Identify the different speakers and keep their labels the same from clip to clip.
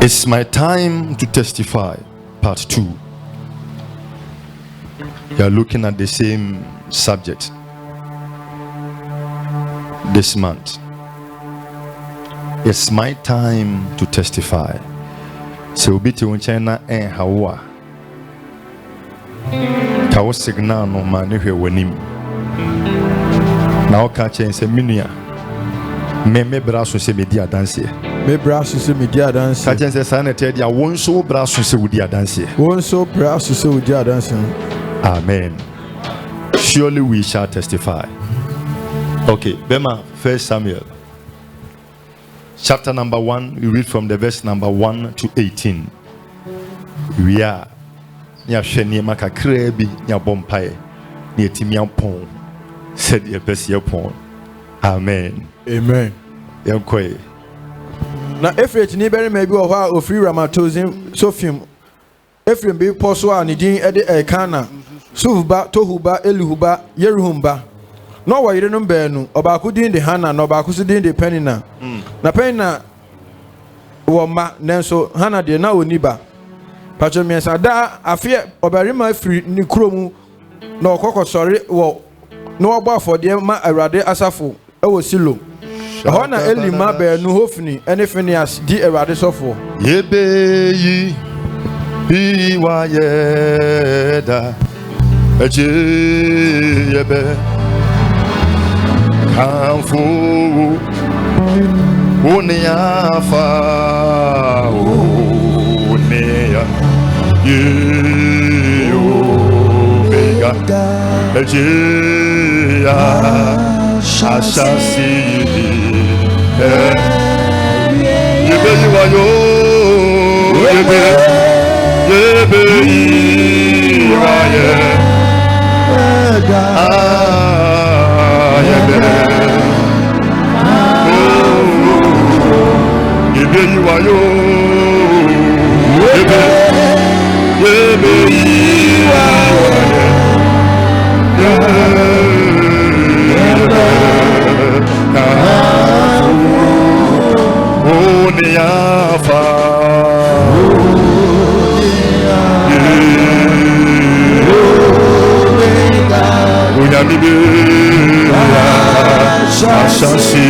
Speaker 1: It's my time to testify, part 2. You are looking at the same subject this month. It's my time to testify. So be to China and Hawa. Kawo signal no man who wanim. Now catch and say minia. Me braso se media dance.
Speaker 2: Me braso se media dance.
Speaker 1: Catch and say sanity dia won so braso se media dance.
Speaker 2: Won so braso se media dance.
Speaker 1: Amen. Surely we shall testify. Okay, Bema, 1 Samuel. Chapter number 1, we read from the verse number 1 to 18. We are near Sheni Makakre bi near Bompae, near Timiampon, said your best year pon. Amen.
Speaker 2: Amen.
Speaker 1: Yankwe.
Speaker 2: Now, if it's never maybe a while of free Ramatozim, Sophium, Ephraim be Poswa, Nidin, Eddie Ekana, Suhuba, Tohuba, Elihuba, Yeruhumba. No wa yire no beenu obakudin de Hana no obakudin de Penina na Penina wo ma nenso Hana de na oniba pacho miensa da afie obarima firi ni kromu na okokosori wo no ogbo afode ma Awurade asafo e wo Silo ho na Elima beenu Hofni ene Phineas di Awurade sofo
Speaker 1: Yebe yi wa yeda eje yebe Kamfu unia fa unia you bega ejia ashasi yebe yiwayo yebe yiwaye Yebe yiwayo Yebe Oniafa Onyamibe Shashasi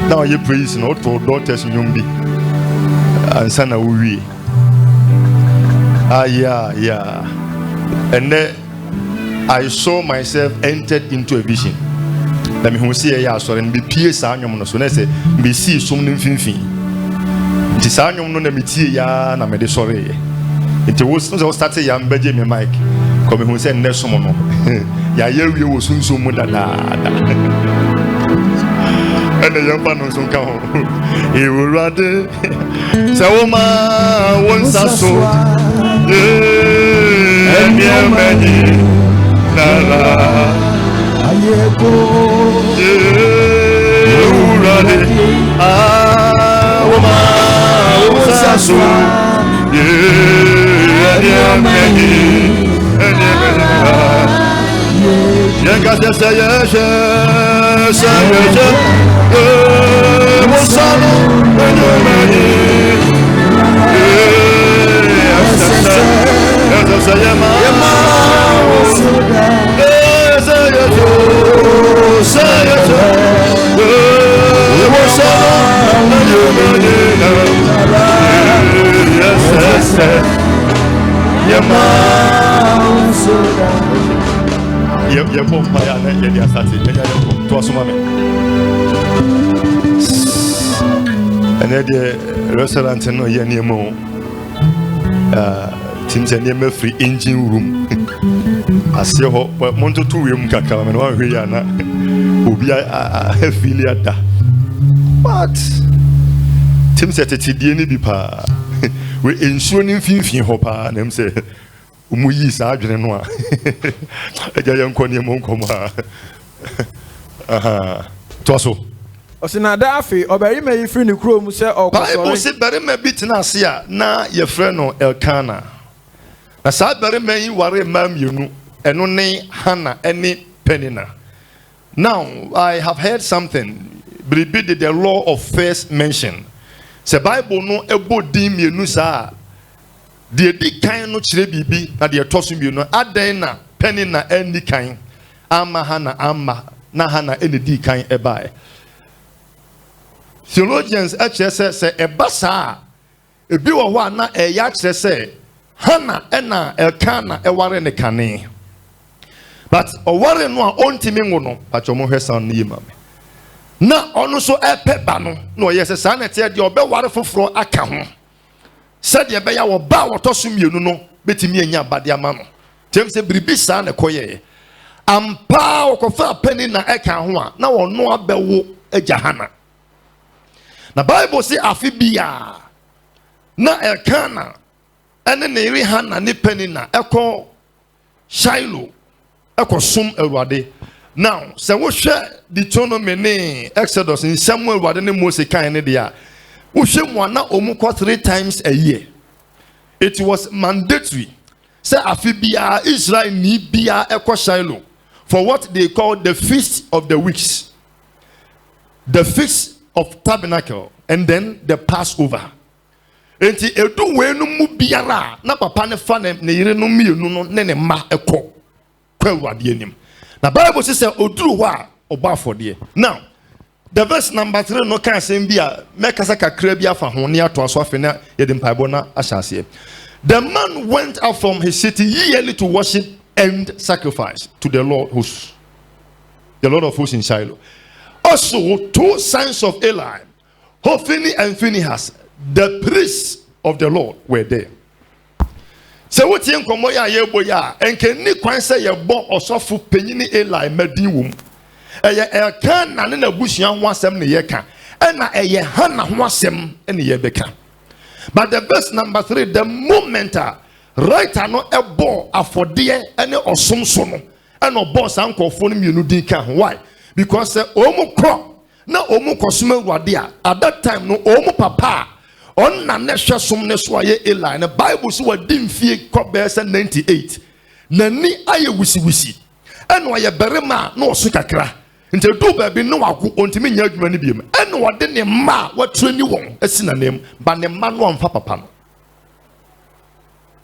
Speaker 1: Now you praise not for daughters nyumbi and sana uwi. Yeah. And then I saw myself entered into a vision. Let me see ya so and be pierce anyum no so na say be see some mfimfin. Nti sa anyum no na metie ya na me de sore. Nti wo start ya mbeje me mic. Come hu say nesom no. Ya yewie wo sunsun mu dada. And the young man was on count. He will rather say, oh, my once I saw, and yeah, many, Nala, Ayeko, oh, my once I saw, yeah, many, and yeah, Restaurant no ye nemo things and free engine room. I see ho monto to room kaka me no hwe ya na obi a feel ada. But Tim said it die ni bi pa we ensuo ni mfimfin ho pa na em say umu yi sa adwene no a eja ye nko ne mo nkomo aha to so
Speaker 2: Osinada afi oberi me yi free ni kuro mu se okosore
Speaker 1: Bible say bere me bitina ase a na ye frɛ no Elkana na sa bere me yi ware mamienu eno ne Hannah ene Penina. Now I have heard something bribi the law of first mention. Se Bible no ebo din mienu sa de di kan no kire bibi na de toso mienu adan na Penina eni kan ama Hannah ama na Hannah eni di kan ebae. Theologians actually say ebasa ebi wo ho na eya kire say Hannah ena Elkana eware ne kane. But oware no a ontimi ngo no pachomo hwesa no yima me. Na ono so epeba no na oyese sa na tie de obeware foforo aka ho. Said ye be ya wo ba wo toso mienu no betimi anya bade ama no. Tem se bribi sa na koye. Ampa okofa pani na eka ho a na wo no abewo agya Hannah. Na Bible say afibia na Elkana ene ne ri Hannah ne Penina eko Shiloh eko sum Awurade. Now se wo hwe Deuteronomy ne Exodus in Samuel Awurade ne Moses kan ne dia wo hwe mu na omukọ 3 times a year. It was mandatory say afibia Israel ni bia eko Shiloh for what they call the feast of the weeks, the feast of tabernacle, and then the Passover. Enti edu we no mu biara na papa ne fa ne yire no mienu no ne ma ekọ kwa Awurade anim. Na Bible says oduru ho a oba afode. Now the verse number 3 no kan sem bia mekasa kakra bia fa ho ne ato aso afa na ye de mpaibo na ahyase. The man went out from his city yearly to worship and sacrifice to the Lord of hosts in Shiloh. Also, 2 sons of Eli, Hophni and Phinehas, the priests of the Lord, were there. So what you come ya yeboya, and can ni kwan say ye bo osofu penyini Eli medin wom. Eye Elkana ne na busuan ho asem ne ye ka, na eye Hannah ho asem ne ye beka. But the verse number 3, the moment right no ebo afode ene osomso no, and obo sankofo no mienu din ka. Why? Because omu kro na omu kosuma Awurade at that time no omu papa on na nesha somne so aye Eli. The Bible so wadi mfie kobese 98 na ni aye wisi eno aye berema na osu kakra nte do ba bi no wago ontimi nya adwuma ne biem eno wade ne ma watreni won asina nem ba ne ma no amfa papa no.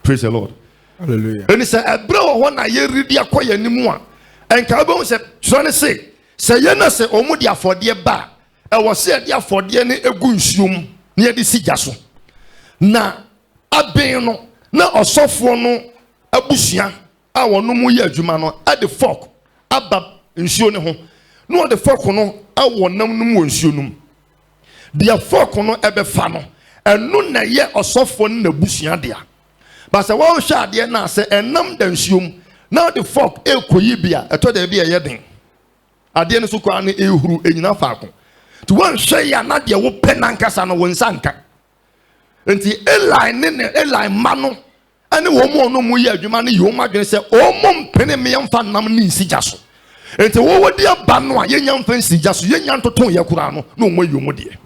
Speaker 1: Praise the Lord.
Speaker 2: Hallelujah.
Speaker 1: Eni se ebre wo na ye ridi akoya nimu a enka be se so ne se ye na se omu di afode ba e wo se di afode ne egu nsuom ne ye di sigya so na aben no na osofo no abusua a wono mu ye adwuma no ade fork aba nsuo ne ho no de fork no a wonam no mu nsuo no dia fork no ebe fa no enu na ye osofo no na busua dia ba se wo hwa ade na se enam da nsuom na de fork ekoyi bia eto da bia ye den ade no so kwa ne ehuru enyina faako to wan hwe ya na de wo penankasa no wonsa nka enti Eli ma no ane wo mo no mu ye adwuma ne yo ma dwen se o mo mpene me yamfa nam ne nsigya so enti wo wodi aba no a yenya mfa nsigya so yenya ntoton ye kura no na mo yo mo de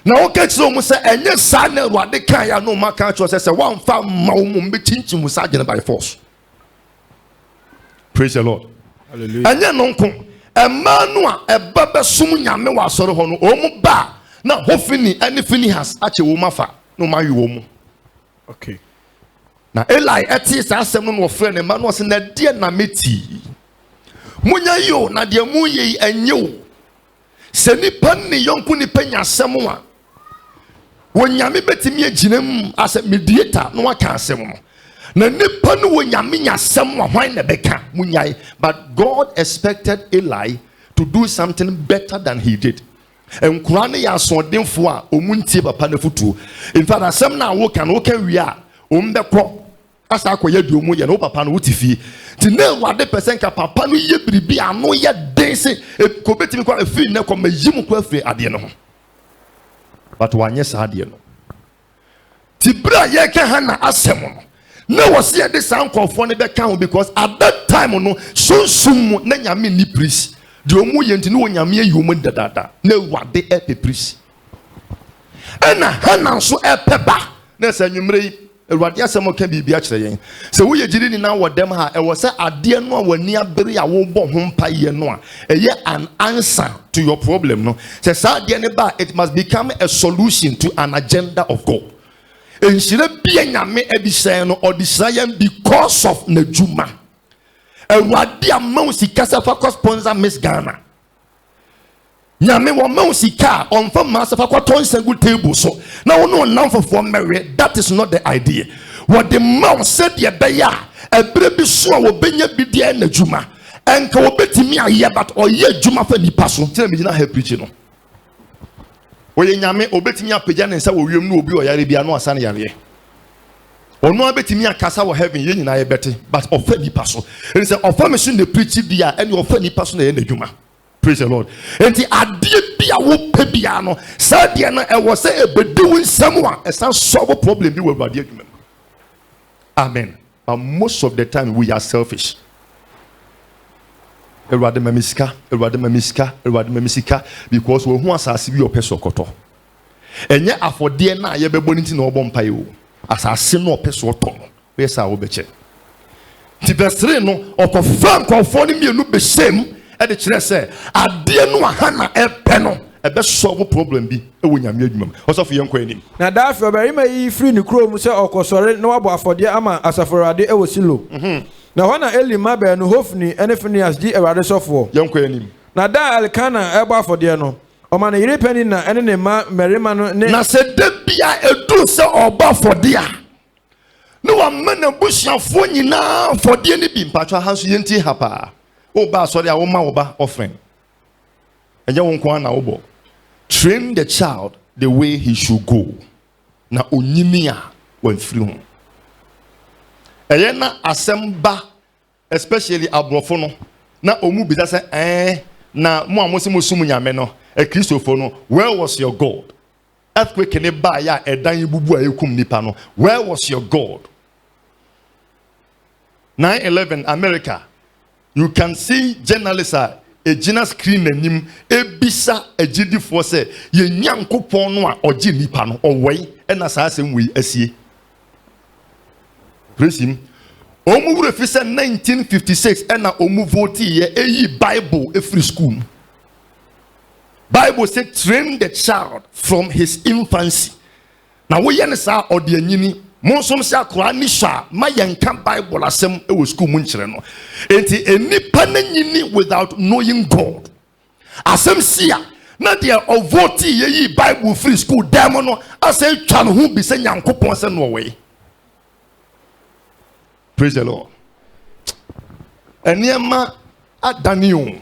Speaker 1: na wo ka kire mo se enye sa na Awurade kan ya no ma ka cho se wan fa ma wo mo mbechinchim sa agene by force. Praise the Lord.
Speaker 2: Hallelujah.
Speaker 1: Enye no nko emanu a ebaba sum nyame wa soro ho no o mu ba na Hophni and Phinehas ache wo mafa no ma wi wo mu.
Speaker 2: Okay.
Speaker 1: Na Eli eti sa asem no frɛ ne ma no se na de na meti munya yo na de mu ye enye wo se nipa ne yonku nipa nya asem a When Yami betimi aginem as a mediator, no one can say no. Na nipa no wo nyame nyasem wa hwan na beka munyai, but God expected Eli to do something better than he did. And Kurane ya asodemfo a omuntie papa na futu. In fact, asem na wo kan wi a ombekọ asa akoye duomu ye no papa no wutifie. Ti na wade person ka papa no ye biribi ano ye den se ko betimi kwa afi na ko mayim ko afi ade no ho. But wanye sa ade no. Ti bra ye ka ha na asem no. No was here this uncle for the count because at that time no soon na nyame ni priest. The omu yenti no nyame yumu dada. No what the epi priest. Ena hana so epeba. Na sa nwumre Ewurade asem ka bibia kire yen. Se wo yegiri ni na wodem ha e wo se ade no wani abere ya wo bo ho mpa ye no a eye an answer to your problem no. Se sa ade ne ba it must become a solution to an agenda of God. And she be a nyame edisay no odisay because of Nejuma. And what the amount si kasa for sponsor Miss Ghana. Nyame wa mount si car on for master for ton single table so. Now no for Mary, that is not the idea. What the mount said ye beya a baby so will be dia Nejuma. And ka obeti me a year but or ye Juma for the person. Tell me you not help preaching. Oye nyame obetimi apagya ne nsa wo wiem no obi oyare bia no asa ne yare ono abetimi akasa wo heaven ye nyina ye bete but ofa nipa so and say ofa me so ne preach bia and ofa nipa so na ye nadwuma. Praise the Lord. Enti ade bia wo pa bia no sa de no e wo se ebedi wo nsam a e san solve problem bi wo Awurade adwuma. Amen. But most of the time we are selfish. Erwade mamiska because we hu asase bi opeso koto enye afode na ye bebo nti na obom paye o asase no opeso to we sa wo beche ti besre no okofan konfo ni mienu besem e de kire se ade no aha na epe no e be solve problem bi e wo nyame adwuma osofo ye nkwa anim
Speaker 2: na da afro bari ma yi free ni krom se okosore na wabo afode ama asaforade e wo silo na wana Eli mabe no Hofni ene Phineas di Ewurade sofo
Speaker 1: yankwa anim
Speaker 2: na da Elkana ebo afode no o ma na yire pani na ene ne ma merima no ne
Speaker 1: na se de bia edu se oba afode a no wa mana busiafo nyina afode ne bi mpatwa ha so yenti hapa o ba sorry a wo ma wo ba offering enye won kwa na wo bo train the child the way he should go na onyimi a wan free home. Eyena asemba especially abrofo no na omu bi say na mo amosi mo sum nyame no e Christopher no where was your God? Earthquake ne ba ya edan bubu ayekum nipa no where was your God? 9/11 America, you can see journalists a gina screen anim ebisa agidifo say ye nyankopon no a ogi nipa no owei e na sa asem wi asie. Praise him. Omu wure fi say 1956 and na omu vote ye eyi Bible every school. Bible say train the child from his infancy. Now we yen sa ode anyini monsom se akora ni sha ma yenka Bible asem e wo school mu nkire no. Enti enipa na nyini without knowing God. Asem sia na de o vote ye yi Bible free school dem no asem twa no hu bi se nyankopon se no we. Praise the Lord. Eniema adanium.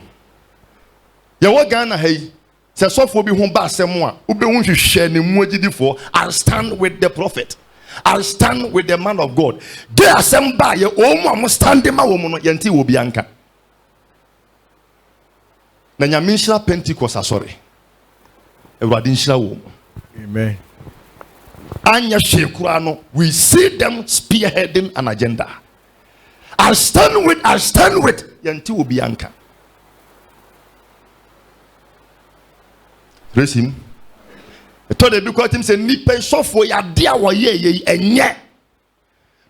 Speaker 1: Ya wa Ghana hey. Se sofo bi hu ba asem a ube hu hwehwe ne mu agidifo. I'll stand with the prophet. I'll stand with the man of God. De asem ba ye o mu am stand ma wo mu no yenti wo bi anka. Na nyame nhyira Pentecost asori. Ewurade nhyira wo.
Speaker 2: Amen.
Speaker 1: Anya shekura no, we see them spearheading an agenda. I'll stand with yanti will be anchor. Praise him. I told the because him say nipa sofo ya dia wo ye enye.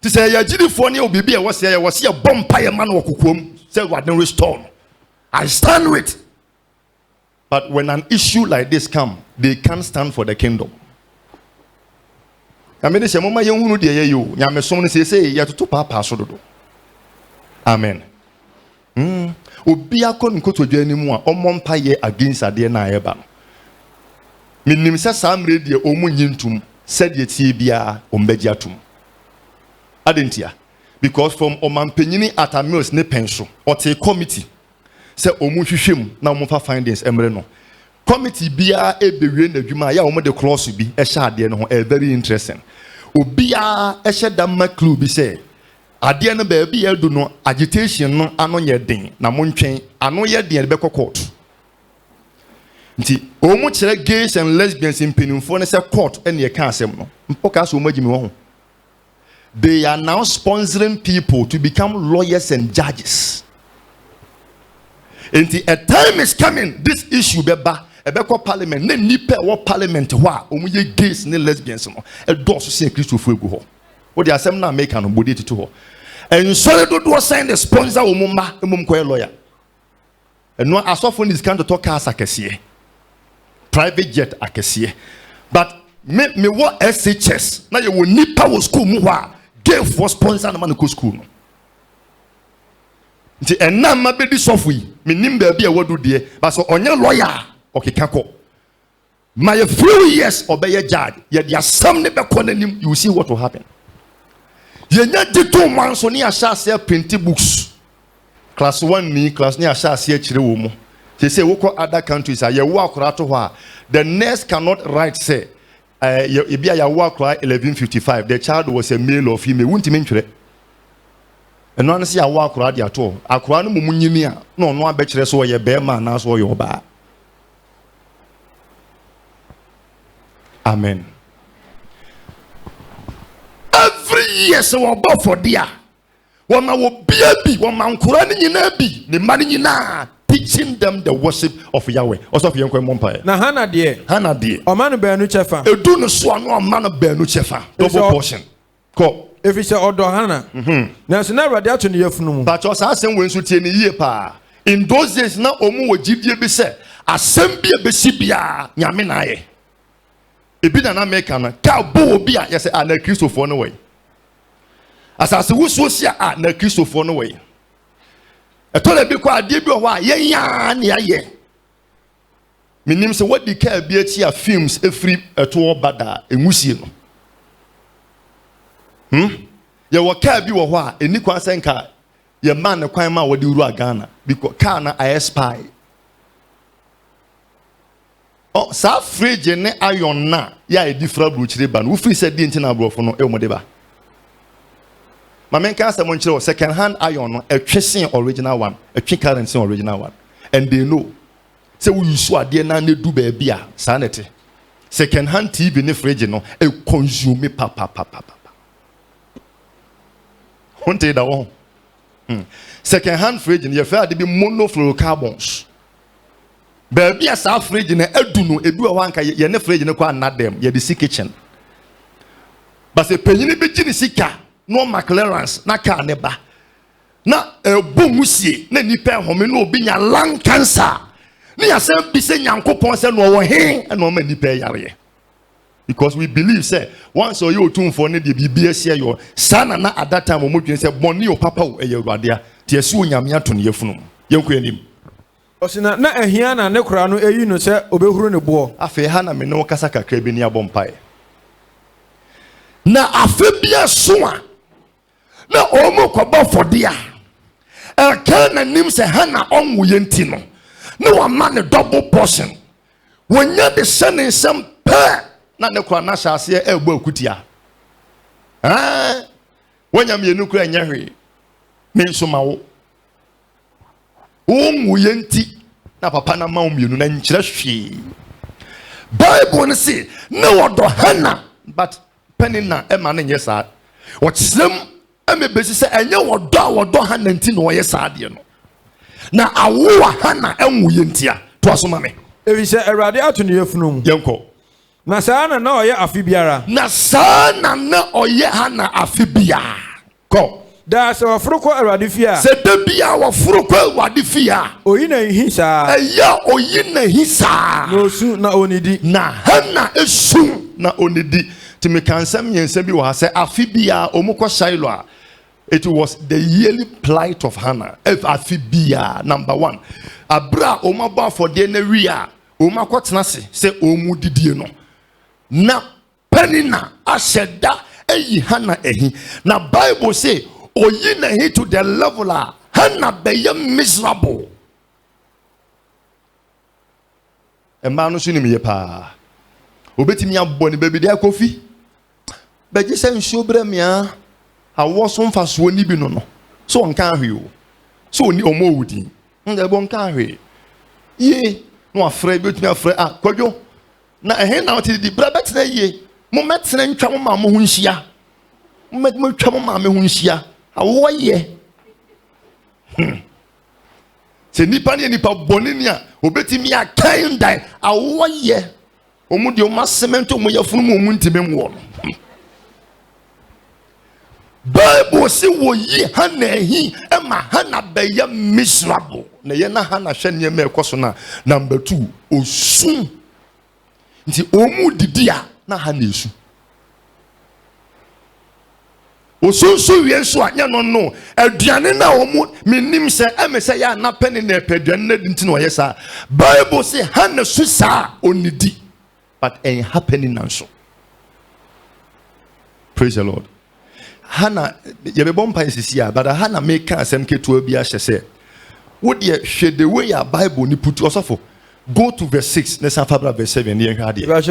Speaker 1: To say ya gidifo ne obibi e was ya bompa ye man wo kokom say what then restore. I stand with. But when an issue like this come, they can't stand for the kingdom. Amene se mama yenhunu de ye yo nyame som ne se ya toto papa so dodo. Amen. Obi akọ nkotodwa animu a omompa ye against ade na ayeba. Minim se samre de omunyi ntum said yetie bia ombeji atum adentia because from omanpenyini at a meals ne penso or te committee say omu hwehwem na omu fa findings emre no committee bia ebewie na dwuma ya omu de clause bi e sha ade no ho very interesting obia e hye damma clue bi say ade no ba bia do no agitation no ano ye den na montwen ano ye den be court nti omu kire gays and lesbians in penumfo ne say court ene ye ka asem no mpoka so omu agimi wo ho. They are now sponsoring people to become lawyers and judges. And a time is coming, this issue beba ebeko parliament ne nipa wo parliament ho a omuye gays ne lesbians no e do so say Christopher egu ho. What they asem na make an body to ho. And so do sign the sponsor omuma emum ko lawyer. And no asofo is can to talk as akese. Private jet akese. But me what SHS na ye wo nipa wo school mu ho a gay for sponsor na man ko school no. Nti enna ma be di sofu yi menim ba bia wadu de but so onye lawyer okeka ko my few years obey judge ye dia sam ne be ko nanim you see what will happen. Ye nya dito man so ne asha se print books class 1 ni class ni asha se akire wo mu. Say we ko other countries are ye wo akora to ho a the nurse cannot write say Ibia ya wakra 1155 the child was a male or female wunti mentwere eno an se ya wakra de ato akra no munyini a no no abekire so ye be ma na so ye oba. Amen. Every year so obo for dia woma wo bia bi woma nkura ni nyina bi ne ma ni nyina teaching them the worship of Yahweh. Also for young empire.
Speaker 2: Na Hannah dear.
Speaker 1: O
Speaker 2: man beanu chefa.
Speaker 1: E do no so no man beanu chefa. Double portion. Ko.
Speaker 2: If it's odo Hannah. Na so na radio to ne yafunu mu.
Speaker 1: But us asem we nso tie ne yie pa. In those days na omu wo gidie bi se asem bi ebesi bia nyame na aye. Ebi na America na ka bo obi a yese na Christopher no way. Asase wuso sia na Christopher no way. Etola bi kwa ade bi ho a ye ya na ye minim se what the care bi achi a films every eto bada enwusie no ye wo car bi wo ho a eni kwa senka ye man ne kwan ma wo de uru agana because car na I spy oh sa fridge ne iron na ya e different bruchire ba no wo free se di ntina brofo no e mo de ba Mamen can say second hand iron a tracing original one, a trick currency original one. And they know. So we use what they na do baby sanity. Second hand TV ne fridge no e consume papa. Hunte da won. Second hand fridge ne fair de be monofluorocarbons. Baby as our fridge ne edu no edu a wanka ye ne fridge ne kwa na dem ye the kitchen. But se penyini be gini sika no McLarens na car neba na bomusie na nipa home no obi nya lung cancer na ya se bi se nyankopon se no wo he na o ma nipa yare because we believe say once you otumfo ne de bibia sia yo sana na at that time o modwen se boni o papa o eyawade a tie se onyame ato ne yafunum yenko anim
Speaker 2: osina na ahia na ne kura no eyi no se obehuru ne bo
Speaker 1: afi ha na me no kasa kakra bi ni abompai na afebia soa na omo kwaba fodia kana nim se hana onwu yenti no na wa ma ne double portion wonya de sene sem pe na ne kwa na hyase egbo akutia wonya me enu kura nya hwe me nso ma wo onwu yenti na papa na ma omienu na nkyira hwe Bible ne say na wodo hana but penina e ma ne nyesa wo kyerem ame besi se enye wodo hana nti no ye saade no na awo hana enwu yentia to asoma me
Speaker 2: ebi se erade ato ne yafunum
Speaker 1: yenko
Speaker 2: na sana na oye afibiara
Speaker 1: na sana na oye hana afibia ko
Speaker 2: da se wafruko erade fia
Speaker 1: se de bia wafruko erade fia
Speaker 2: oyi na hisa
Speaker 1: eya oyi na hisa
Speaker 2: no su na onidi
Speaker 1: na hana esu na onidi ti me kansam yense bi wa se afibia omukọ Shiloh a it was the yearly plight of Hannah. Afibia number 1. Abra omaba for the area. Omakotnase say omu didie no. Na Penina asheda eyi Hannah ehi. Na Bible say oyi na he to the level a Hannah be miserable. E ma no so ni me pa. Obetimi abɔ ne baby dia kofi. Be je se nsuo bra mia. Awo so mfa so ni bi no. So on kan hwe o. So ni omo wudi. Nda bon kan hwe. Ye no afra bi otumi afra kwadwo. Na ehe na oti di bra betena ye. Mo metena ntwa mo ma mo ho nhia. Mo twa mo ma me ho nhia. Awo ye. Se nipa ne nipa boni ni a obetimi akan dai awo ye. Omu de o masemento mo yafunu mo mu ntime nwo. Bible say wo yi Hannah hi ema Hannah be miserable. Na ye na Hannah hwe ne me ekoso na number 2 osun. Nti omu didi a na Hannah esu. Osunsu wie so anya no aduane na omu minim se emese ya na peni na epaduane na dinti no yesa. Bible say Hannah su sa onidi but ain't happening now so. Praise the Lord. Hannah, you be born by Sisia, but Hannah make asem ke to be say. What ye shade the way your Bible ni put also for. Go to verse 6, let's have verse 7 here had it.
Speaker 2: O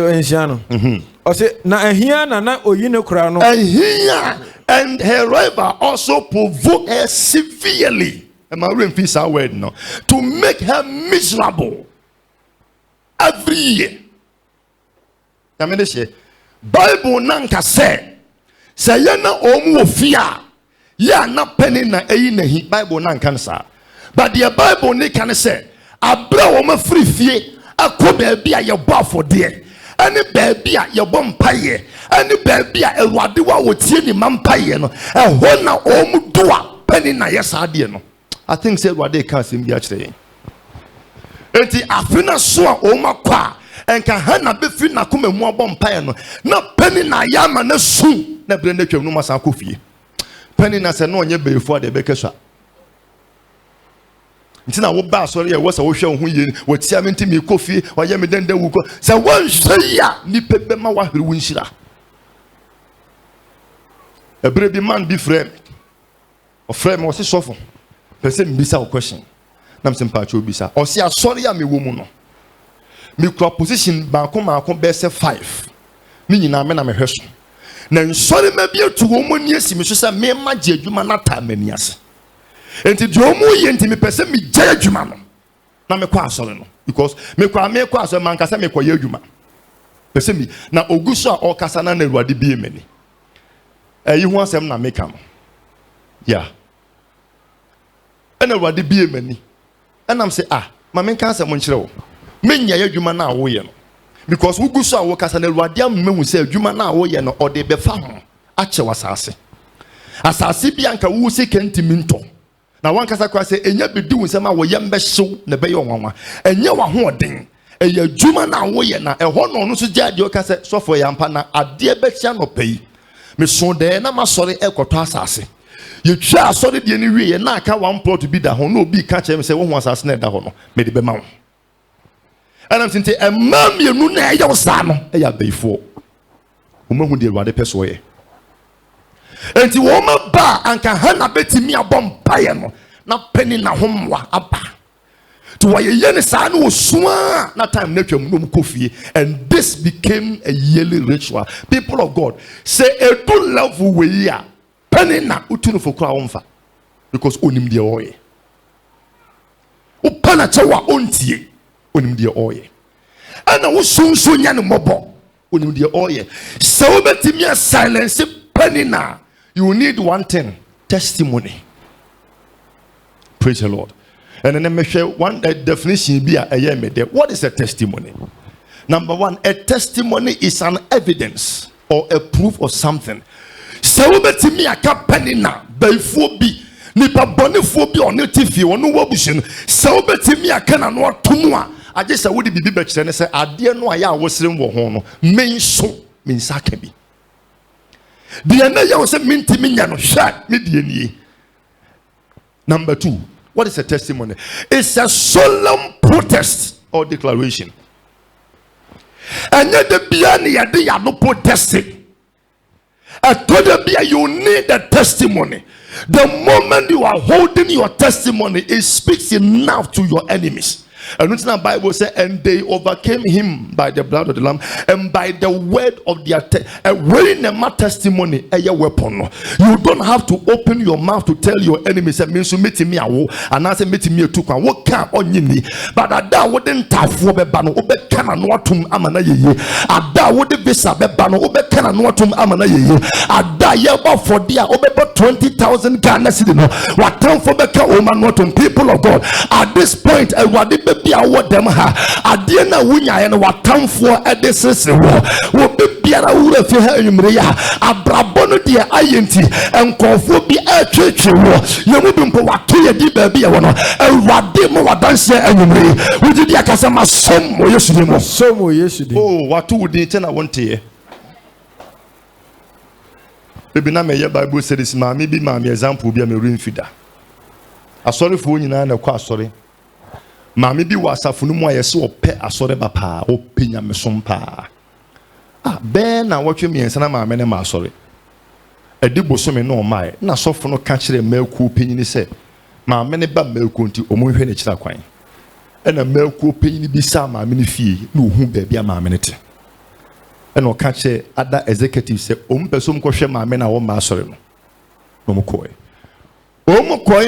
Speaker 2: say na ehia na oyi ne kura no.
Speaker 1: Ehia and her rival also provoke her severely. Am I reading this word now? To make her miserable every year. I mean, this Bible nanka say na omu ofia ya na penny na eyi na hi Bible nanka sa. But the Bible ni can say abra wo free fie akọ baabi a ye bo afode ani baabi a ye bo mpaye ani baabi a Awurade wa wotie ni mampaye no ho na omu do a penny na ye sa de no. I think say Awurade kan sem bi a kire yen. Enti afina so a omu akwa enka Hannah be fi na kuma mu abɔ mpae no na penny na yama na su na bre na twam no masa akofie penny na se no onye beefo de be kesua ntina wo ba asɔre ye wo se wo hwɛ ho yie wo tia me ntimi kofie wa ye me dende wu ko se wo nhwe ya ni pebe ma wa hwere wo nhira ebre bi man bi frame o frame o se sofo pese mbisa o question na mse mpa cho bisa o se asɔre ya me wo mu no me position baako be se 5 ni nyina me na me hweso na nsɔre ma bi etu wo mu ni asi me so se me ma gye adwuma na ta mani ase enti de omu ye enti me pese me gye adwuma no na me kwa asɔre no because me kwa asɔre man kasa me kwa ye adwuma pese me na oguso a okasa na Awurade bi emani yi ho asɛm na me ka no ya na Awurade bi emani enam se ma me ka asɛm nkyerɛ wo menya adwuma na wo ye no because wo guso a wo kasa na Awurade ammehu se adwuma na wo ye no ode be fa ho ache wasase bi anka wo se kentimi nto na wan kasa kwa se enya bedi wo nsema wo ye mbehyew na be ye onwanwa enya wa ho oden eya adwuma na wo ye na eho no no so gyaade o kasa sofo ya mpa na ade be chia no pei me so de na masore ekoto asase ye twa asore de ni wie na aka one plot bi da ho na obi ka che me se wo ho asase na da ho no me de be ma wo. And I'm saying, a man, you know, your son, a ya before. Who dear what the person. And the woman bar and can Hannah betty me a bomb piano, not penny na home wa abba. To why a young son was swan, not time nature no coffee, and this became a yearly ritual. People of God say a good love way, penny na utunu for crown fa because onim the oil. Upanachawa ontie. Onim de oye ana wo sunsun nya no mobo onim de oye so betimi silence penny na you need one thing testimony. Praise the Lord. And then me share one definition bi a me there. What is a testimony? Number 1, a testimony is an evidence or a proof of something. So betimi aka penny na before bi nipa bonefo bi on TV ono wabuhye no so betimi aka na no atomo a I just said, would be better than say, I dear no, I was in Wohono, main so means Sakabi. The another was a minty minion, shot median. Number 2, what is a testimony? It's a solemn protest or declaration. And yet the biani adi no protesting. I told you need a testimony. The moment you are holding your testimony, it speaks enough to your enemies. And the Bible says, and they overcame him by the blood of the Lamb and by the word of their wearing a testimony, a weapon. You don't have to open your mouth to tell your enemies that means you meet me and I say meet me to come. What can on you? But I da wouldn't tap for the banner, obe can and what to amana ye. I da would be sabe banner, obe can and what to amana ye. I da ye about for dear obe 20,000 Ghana cedino. What time for the woman not on people of God at this point? I would be what them ha. Adiana winya and what time for a decision will be biara ura fi ha enumreya abrabono de ayenti enkofo bi a twetwe wo yemu bi mpo wato ye di ba bi e wono awade mo wadanse enumre wudi di akasa masom mo yesu di mo
Speaker 2: somo yesu di
Speaker 1: oh wato wudi te na wonte ye bebi na me ye bible studies ma me bi ma me example bi a me remfida asori fo nyina na kwa asori maame bi wasafo no mu ayese opɛ asɔre ba paa opɛ nyamesom paa ben na wɔtwe miensa na maame ne ma asɔre edi bosome no mai na sɔfo no ka kyerɛ maku panyini sɛ maame ne ba maku nti ɔmo hwɛ ne kyerɛ kwan ɛna maku panyini bi sa maame ne fie na ohu baabi a maame ne te ɛna ɔka kyerɛ ada executive sɛ ɔmo pɛso mkɔhwɛ maame na wɔ ma asɔre no ɔmo kɔe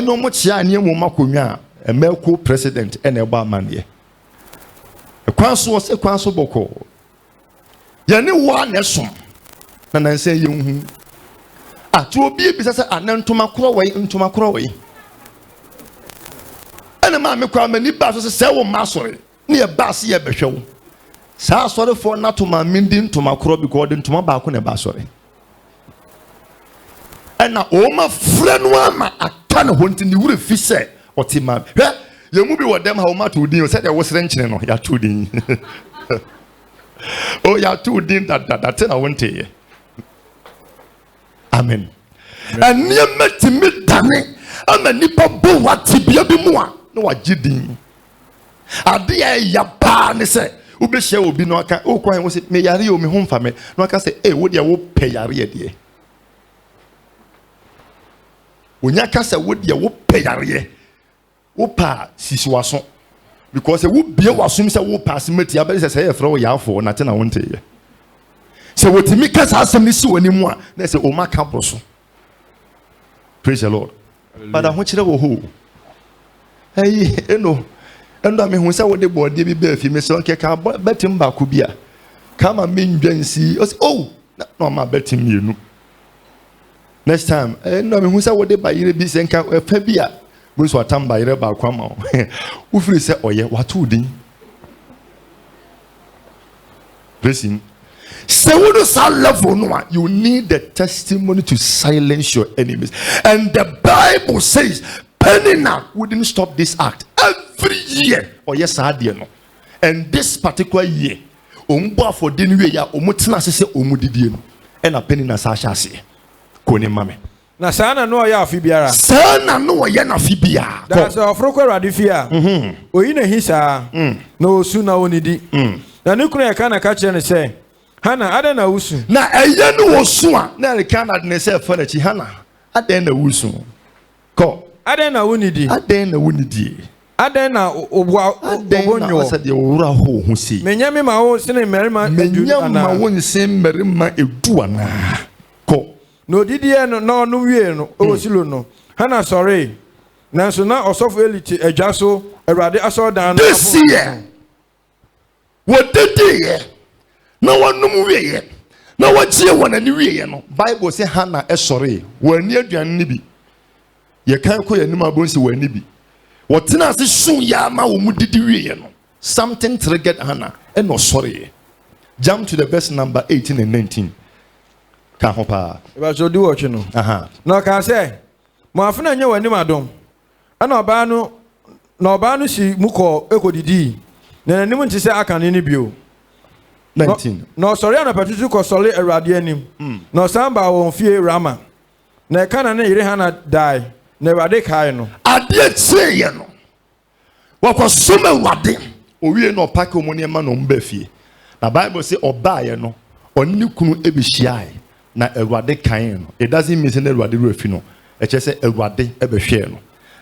Speaker 1: no ɔmo kyea ne mu makonwa a Melco president and a barman. A council was a council boko. Yani one nesum. And I say, you to be business and to my croway into my croway. And a man crowd many basses sell mastery near Bassi Ebeshow. So sorry for not to my minding to my crow according to my back on a bassery. And now, oh, my friend, I can't want in the wood fish say. Otima, you move with them how much would you said there was wrenching on your 2 din. Oh, you're 2 din that I won't tell you. Amen. And near met me, Danny, I'm a nipper boo what Tibia be more. No, what you did. I dear ya pan say, Ubisha will be no account. Oh, crying was it me yari me home for me. No, I can say, eh, would you pay yari dear? When you can say, would you pay yari? Opa sisiwaso because e wo bie wasum se wo pass meti abeli se ye fro ya afo na te na wonte ye se wotimi kasa asem ni si wani mu a na se o maka boso. Praise the Lord. But I want you to go hey eno endo me hu se wo de bode bi ba fi me se onke ka betim ba ku bia kama me ndwansi oh no ma betim yenu next time endo me hu se wo de ba yire bi se nka fa bia Bruce Watamba Ireba Kwama. Ufri say oye watu din. Listen. Say what is our level no? You need the testimony to silence your enemies. And the Bible says Penina wouldn't stop this act every year. Oh yes, I did no. And this particular year, umbo for din we ya omutina se omudidie no. And a Penina Sasha say. Kone mame.
Speaker 2: Na sana no ya afibiara
Speaker 1: sana no ya na afibia
Speaker 2: da so ofroko radifia oyi na hisa na osu na onidi na ne kunu ya kana ka kire ne se hana ada na usu
Speaker 1: na eye no osu a na ne kana ne se fa na chi hana ada na usu ko
Speaker 2: ada na onidi ada na obonyo
Speaker 1: asa de owura ho si
Speaker 2: menya me ma wo sene merima edu ana
Speaker 1: menya ma wo nsen merima edu ana ko
Speaker 2: no didie no no wie no osilo no hana sorry nanso na osofo elite adwaso awurade asodan no
Speaker 1: this year what did ye no one no wie na wagie wona ni wie no Bible say hana sorry wani aduan ni bi ye kan ko yanim abonsi wani bi wotena se sun ya ma wo mu didi wie no something triggered hana and no sorry. Jump to the verse number 18 and 19. Kahopa.
Speaker 2: Eba so do watch no. No ka say, mo afuna nya wani madom. Ana oba no si muko ekodidi. Na nanim nti se aka ne bio.
Speaker 1: 19.
Speaker 2: No sorry ana patutu ko sole Awurade anim. No samba won fie Rama. Na kana na ire hana dai. Na Awurade kai no.
Speaker 1: Ade tie ye no. Wakosoma Awurade. Owie no pake omoni ma no mba fie. na Bible say obaye no onni kunu ebehyiae na Awurade kan no. It doesn't mean say na Awurade refi no. E che say Awurade ebehwe no.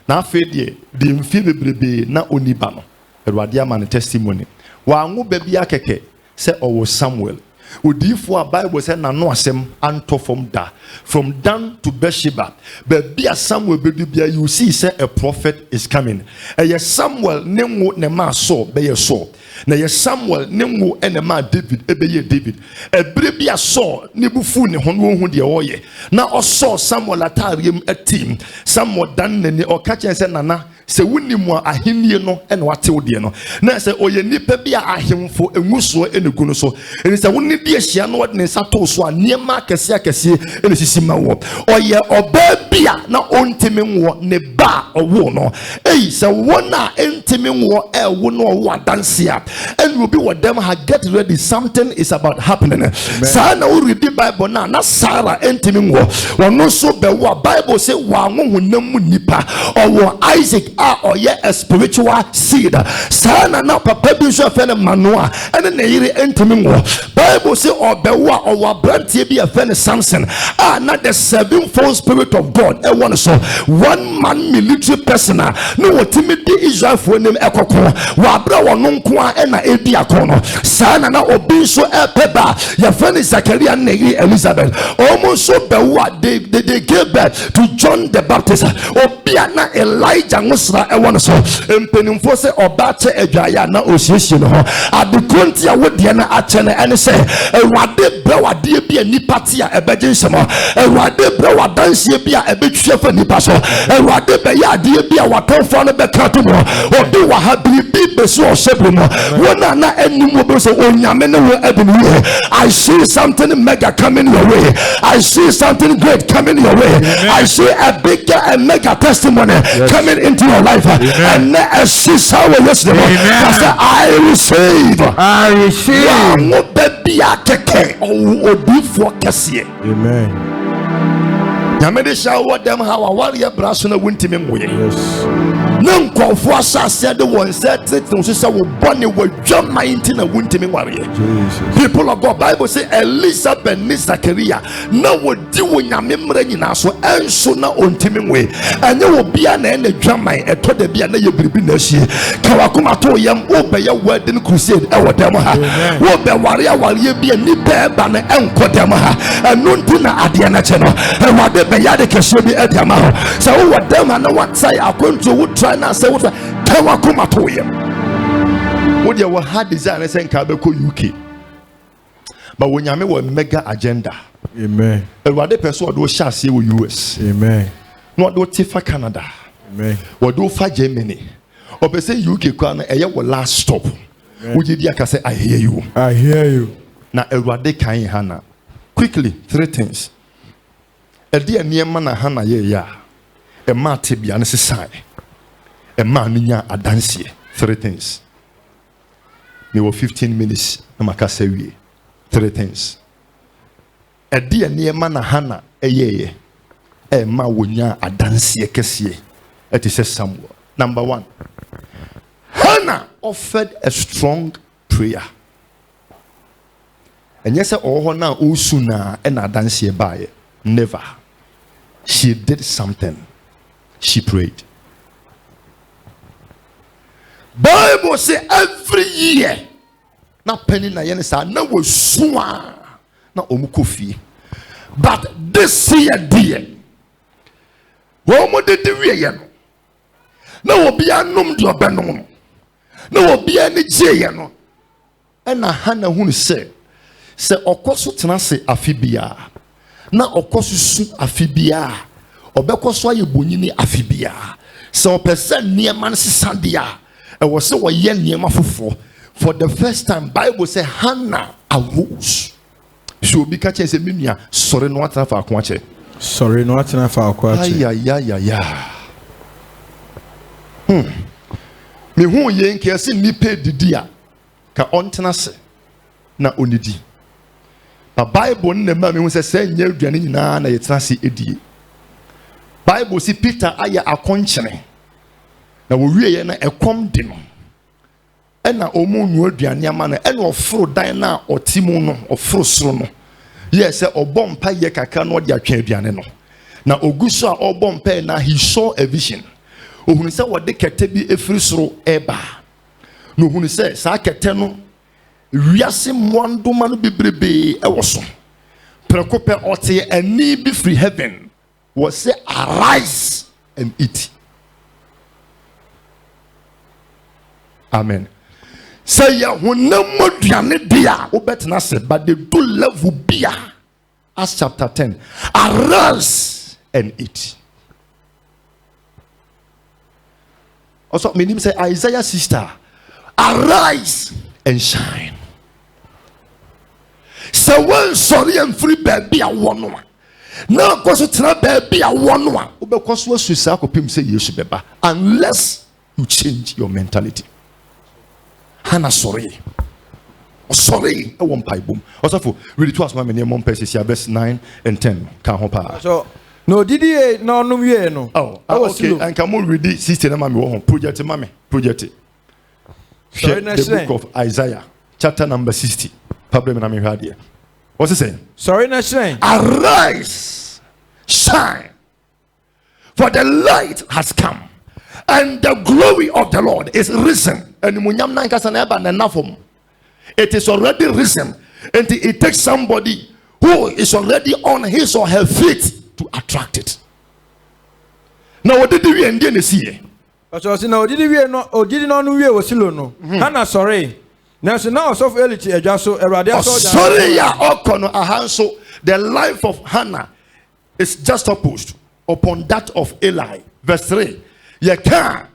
Speaker 1: Na afa de mfie bebrebe na oniba no. Awurade ama ne testimony. Wa anwo ba bia keke say owo Samuel. Odifo a Bible say na no asem anto from da. From Dan to Beersheba. But be a Samuel bedubia you see say a prophet is coming. Eye Samuel nenwo ne ma so be ye so. Na ye Samuel nenwo ene ma David ebe ye David. Ebre bia so ne bufu ne hono hu de oye. Na oso Samuel atariem atim. Samuel dan ne o ka chen say nana se wunimu ahennie no ene wate wode no. Na se oye nipa bia ahemfo enwuso ene gunu so. Ene se woni di ehia no wode ne sato so a niema akese ene sisi ma wo. Oye obabia na ontimi nwo ne ba owo no. Ei se wona entimi nwo ewo no owo adanse a. And will be what them had get ready. Something is about happening. Sana we read the Bible na Sarah entimi nwo. Wono so be wa Bible say wa nwo namu nipa. Or Isaac oye a spiritual seed. Sana na papa bi so fe ne Manoa. And na yire entimi nwo. Bible say obewa or brantie bi a fe ne Samson. Not the sevenfold spirit of God. E won so one man military person. No timidi Israel for name ekoko. Wa bra wono nko na ebi akono sana na obi so epeba ya fani Zachariah negi Elizabeth almost so bewa they gave birth to John the Baptist. Obia na Elijah ngusra e won so empenimfo se obate adwaya na osiesie no ho adekontia wode na achene ene se ewade brewade bia nipa ti a ebeje nsemo ewade brewadanse bia ebetwe fa nipa so ewade be ya ade bia watonfo no beka to mo obi wa ha bi beso osebro mo. I see something mega coming your way. I see something great coming your way. Amen. I see a bigger and mega testimony coming into your life. Amen. And I see someone listening. I receive. Amen. Yamede shower them how a warrior brasuna winti me moye. Yes. None confo asase de won set things say wo bone wo dwama inti na winti me warrior. People of God, Bible say Elizabeth ni Zachariah na wo di wo nyame mra nyina so enso na ontimi we. Anye wo bia na ene dwama eto de bia na ye biribi na hie. Ka wakoma to yam obeye wedding crusade e wo dem ha. Wo be warrior bia ni be ba na enko dem ha. Eno nti na ade na che no. Yade kesho bi ediama so what them and what say akonto would try na say what tawa kuma to yem what you had desire say nka be ko UK but when nyame wa mega agenda. Amen. Ewade person do sha say wo US. Amen. No do tifa Canada. Amen. Wo do fa Germany or be say UK kwa na eye wo last stop. Wo je dia ka say I hear you na ewade kan hana quickly 3 things. Edi eniema na hana ye ya ema tebia ne sesai ema nya adansie 3 things. Me were 15 minutes na makasa wie 3 things. Edi eniema na hana eyeye ema wonya adansie kese. It is Samuel. Number 1, Hannah offered a strong prayer. And yes, oh na usuna and adansie baye. Never. She did something. She prayed. Bible say every year. Na penny na yenisa na wo suwa na omukofi. But this year dear. Wo mo de wie ye no. Na obi anom de obenom. Na obi ani gye ye no. E na Hannah hu se okoso tena se afibia. Na okosusu afibia obekoso aye bonyini afibia se opese niema nsesandia e wo se wo ye niema fofo. For the first time Bible say Hannah arose. So obi ka che se menua sori no atena fa ako ache sori no atena fa ako ache ya me hu ye nke se nipa didi a ka ontena se na onidi. But Bible ne ma me hu se nya aduane nyina na yetena se edie. Bible si Peter aya akonkyene na wo wie ye na ekom de no ɛna ɔmo nua aduane ama no ɛna ɔforo dan na ɔte mu no ɔforo soro no yɛ sɛ ɔbɔ mpa yɛ kakra na ɔde atwe aduane no na ogu so a ɔbɔ mpa na he saw a vision ohunu sɛ wɔde kɛtɛ bi efiri soro ɛba na ohunu sɛ saa kɛtɛ no wiase mmoandoma no bebrebe ɛwɔ so prɛko pɛ ɔte ani bi firi heaven wɔ sɛ arise and eat. Amen. Say ya honam aduane dia obetena se but they do level bia as chapter 10 arise and eat. Also meaning say Isaiah sister arise and shine. So when sorry and free baby a one now cause tena baby a one obekwaso asusa akopim say yesu beba unless you change your mentality. Hannah sorry. Sorry, I won't pipe boom. Also, for read it to us, my name on verse 9 and 10. Can't hope. So,
Speaker 2: no, did he no no?
Speaker 1: Oh, okay. And come on, read it. Sister, mammy, project, mammy, project. The book of Isaiah, chapter number 60. Problem I'm here. What's it saying?
Speaker 2: Sorry, not saying.
Speaker 1: Arise, shine, for the light has come. And the glory of the Lord is risen. And it is already risen. And it takes somebody who is already on his or her feet to attract it. Now, what did we end in see?
Speaker 2: No, did we not? Or did not know we were still no? Hannah, sorry. Now, so now, so elite, so
Speaker 1: sorry, yeah, so the life of Hannah is just opposed upon that of Eli. Verse 3. Ye can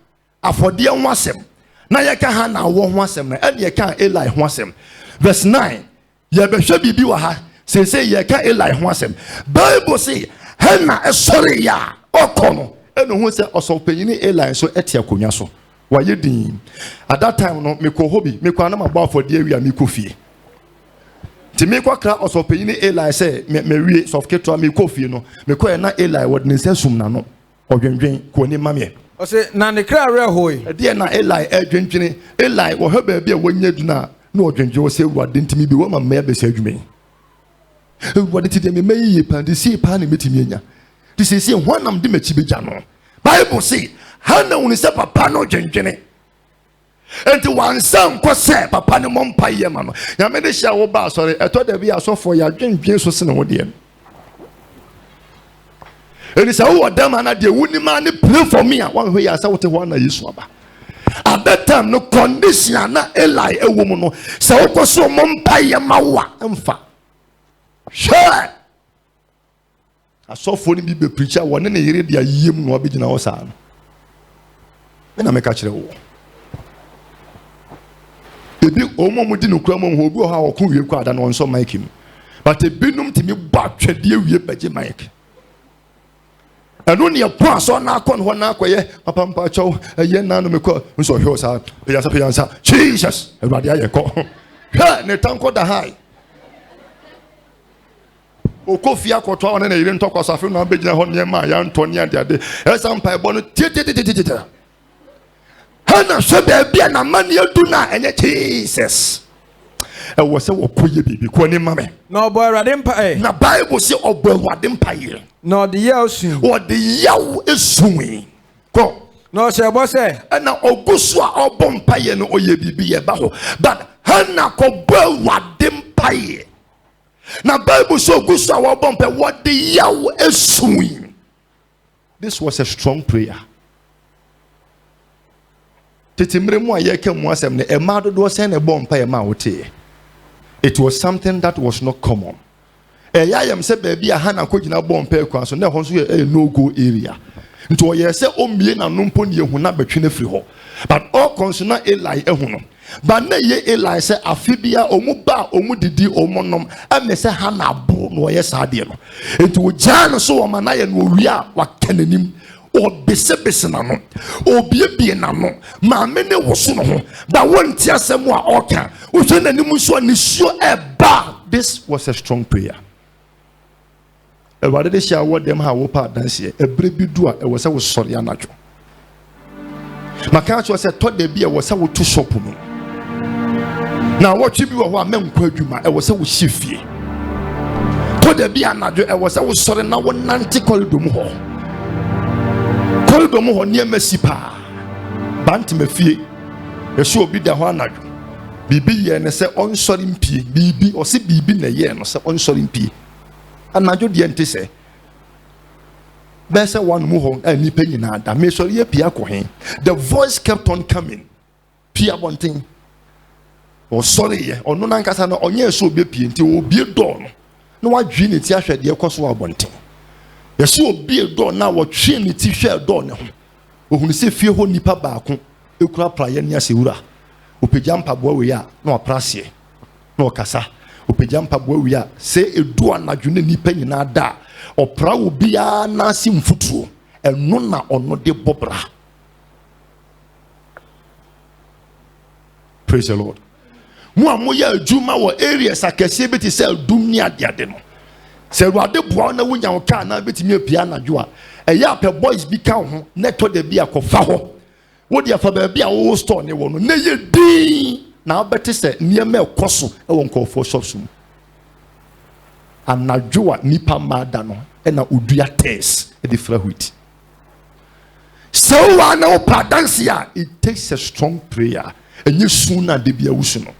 Speaker 1: afɔdeɛ ho asɛm na ye can Hannah wɔ ho asɛm na ɛne ye can Eli ho asɛm. Verse 9 ye bɛhwɛ bibi wɔ ha say ye can Eli ho asɛm. Bible say Hannah ɛsɔre ya ɔkɔ no ɛna hu sɛ ɔsɔpanyini Eli so ɛte akonnwa so wayɛ din. At that time no mekɔ hobi mekɔ anam abɔ afɔdeɛ wi a mekɔ fie ti mekɔ kra ɔsɔpanyini Eli sɛ mewie sɔfketo a mekɔ fie no mekɔ na Eli wɔde ne nsa sum na no ɔdwendwen kɔ ne mamɛ.
Speaker 2: I say, Nanny Clara Hoy.
Speaker 1: Dear na Eli, Edwin, Eli, or her baby, when you do not know, Drenjo say, what didn't me be one of my message me? What did they may ye pan to see pan meeting? This is one of the Mechibijano. Bible say, Hannah only step a pano gentene. And to one son, Quase, Papa no Mompire, Mamma. Yamene shall obey, sorry, I thought that we are so for your drink, Jesus, and Odian. And it's all them and the wooden man pray for me. One way I saw what one I used to. At that time, no condition, not Eli, a woman. So, so Mompire Mawa, and fa. Sure. I saw funny be preacher one in a year, the yim no be in our son. And I make a chill. The big woman within a crumb who go how could you quite and on so make him. But a binum to me back to dear Betty Mike. And only a pass on our con one aqua, Papa Pacho, a yen nanomico, who saw yours out, Piazza, Jesus, a radia call. Ha, Netanco the high. O coffee aqua, and I didn't talk of Safin, I'm beginning on your my Antonia, as some pie bonnet, tita. Hannah, so there be a money you do not, and Jesus. I was so poor baby, calling mammy. No boy, Radimpa. Na Bible say, oh, boy, Radimpa. No, the yell soon. What the yell is swinging. Go. No, sir, what's that? And now, oh, go swat or bompire no ye be a battle. But Hannah ko boy, Radimpa. Now, Bible so go swat or bumper what the yell is swinging. This was a strong prayer. Titimremo ayeke mo asem ne emado do sen e bompa e ma wote. It was something that was not common. Yam se baby a Hannah kogina bompa e kwan so na ho so e no go area. Nti o ye se o mie na no mpo ne hu na betwe na firi ho. But all concern Eli ehu no. But na ye Eli se afibia omu ba omu didi omonom e se Hannah bo no ye saade no. Nti o gya no so o ma na ye no wi a wa kananim. O bese na no o bie na no ma me ne wo so no ho da won ti asem a oka wo hwe nanim so ni sio eba. This was a strong prayer. Ewade de sha wo dem ha wo pa dance e bre bi du a e wo se wo sori anajo maka cho se to de bi e wo se wo to shop no Now what you be wa men kwadwuma e wo se wo hyefie to da bi anadwo e wo se wo sore na wo nante corridor mu ho nie masipa bant mafie e so obi da ho anadwo bibi ye ne se on sore mpie bibi o se bibi na ye no se on sore mpie anadwo de ente se bese one mu ho ani pa nyina da me sore ye pia ko hen. The voice kept on coming pia bonten o sorry ye ono nankasa no onye so obi pie nti obi do no na wadwi ne ti ahwede ekoso abonten ye so obi do na wotwe ne ti hwe do ne ho ohunu se fie ho nipa baako ekura praye ne asewura opegya mpaboa we ya na oprase na okasa opegya mpaboa we ya se edu anadwo ne nipa nyina da opra obi a na si mfutuo eno na ono de bobra. Praise the Lord. Mo amoya adwuma wo areas akese beti se adum ni ade no se ruade boa na wonya wo ka na betimi apia anadwo a eya pe boys bi ka ho neto de bi akofa ho wo de afa ba bi a wo store ne wo no na ye din na beti se niam ekoso e wo nkofo shops mu anadwo a nipa mada no e na odua test e de frahwit so wa na padansi a it takes a strong prayer and you sooner de bi awusu no.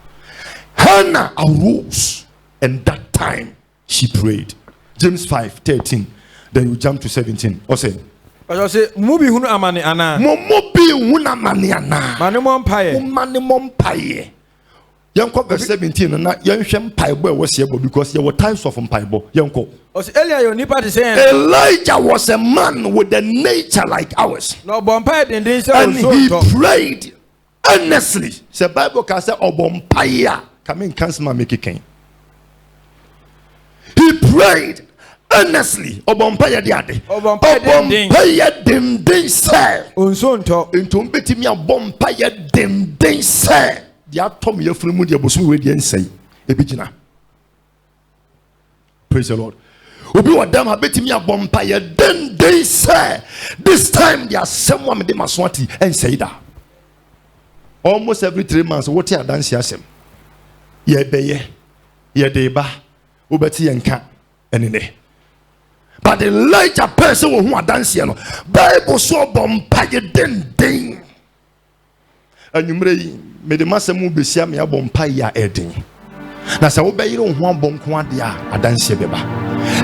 Speaker 1: Hannah arose, and that time she prayed. James 5:13. Then you jump to 17. Or say,
Speaker 2: Mubi hunu amani ana.
Speaker 1: Momobi huna mani ana.
Speaker 2: Manimon paye.
Speaker 1: Manimon paye. Yanko verse 17. Na yanshem paibo was here because there were times of paibo. Yanko. Elijah was a man with a nature like ours.
Speaker 2: No bompire
Speaker 1: and he prayed earnestly. The Bible can say obompire. Come in, cancel my make it. He prayed earnestly. Obompire diade. Obompire dem say.
Speaker 2: Unsonto.
Speaker 1: Into beti mi obompire dem say. Dia tom ye funu mu dia bosu we dia nsai. Ebigina. Praise the Lord. Obi wa dam abeti mi obompire dem say. This time there someone me dem aswati and say that. Almost every 3 months, what you dance yasem. Ye beye, ye deba, ubeti yenka, enine. But the larger person who are dancing, Bible so bompaye den. And you may the master move be siam ya bompaye edin. Na sa obey you one bomqua dia, a dance beba.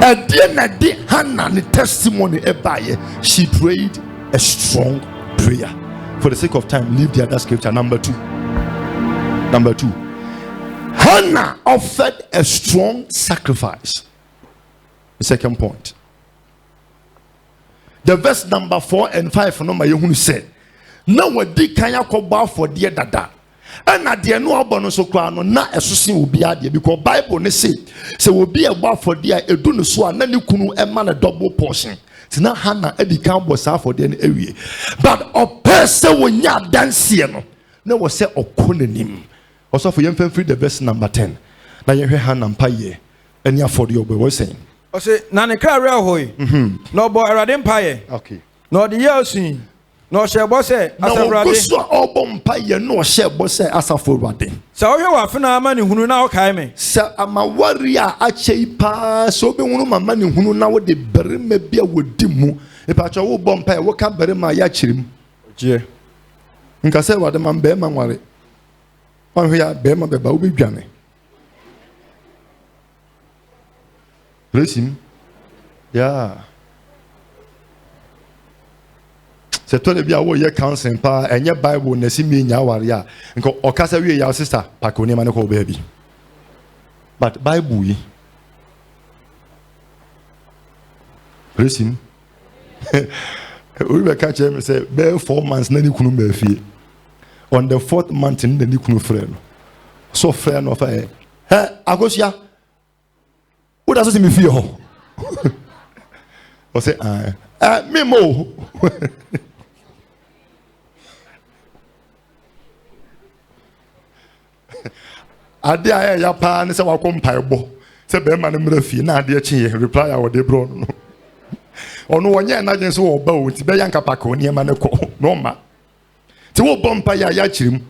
Speaker 1: And then di Hannah, the testimony ebaye, she prayed a strong prayer. For the sake of time, leave the other scripture. Number 2. Hannah offered a strong sacrifice. The second point. The verse number 4 and 5 no my said, "No we di kanya koba for dear dada." And at the end no so no na esusin obi ade because Bible ne say will be a bar for dear edu no so na ne kunu e man a double portion. Tina Hannah edi kan bosa for den ewie. But a person when ya dance no na was say okonanim. Also for yemfen free the verse number 10. Na ye hwe Hannah mpaye eni afode obo we saying.
Speaker 2: O say na ne kra re hoy. No bo erade mpaye.
Speaker 1: Okay.
Speaker 2: No de ye osun. No shebo say asafrade.
Speaker 1: No so obo mpaye no shebo say asafrade.
Speaker 2: Sa wo hwe wa fena ama ne hunu na wo kai me.
Speaker 1: Sa amawari a achei pa so be hunu mama ne hunu na wo de berema bia wodi mu. E pa cho wo bom mpaye wo ka berema ya chirim.
Speaker 2: Je.
Speaker 1: Nka se wade man be man ware. On hwe ya be ma be ba wo be dwane. Praise him. Yeah. C'est toi le bien où il counseling pas et Bible ne si mi nya waria nko okasa wie ya sister pa ko ne ma ne ko baby but Bible yi praise him we be catch him say be 4 months na ni kunu ma fie on the 4th month na ni kunu frɛ no so frɛ no fa agosia wo da so si mi fie ho o say me mo ade aye ya pa ne se wakɔ mpaebɔ se be ma ne mra fie na ade achi reply a wode bro no ono wonye na gen so wo ba o ti be yanka pa ko ne ma ne ko no ma ti wo bɔ mpa ya chirim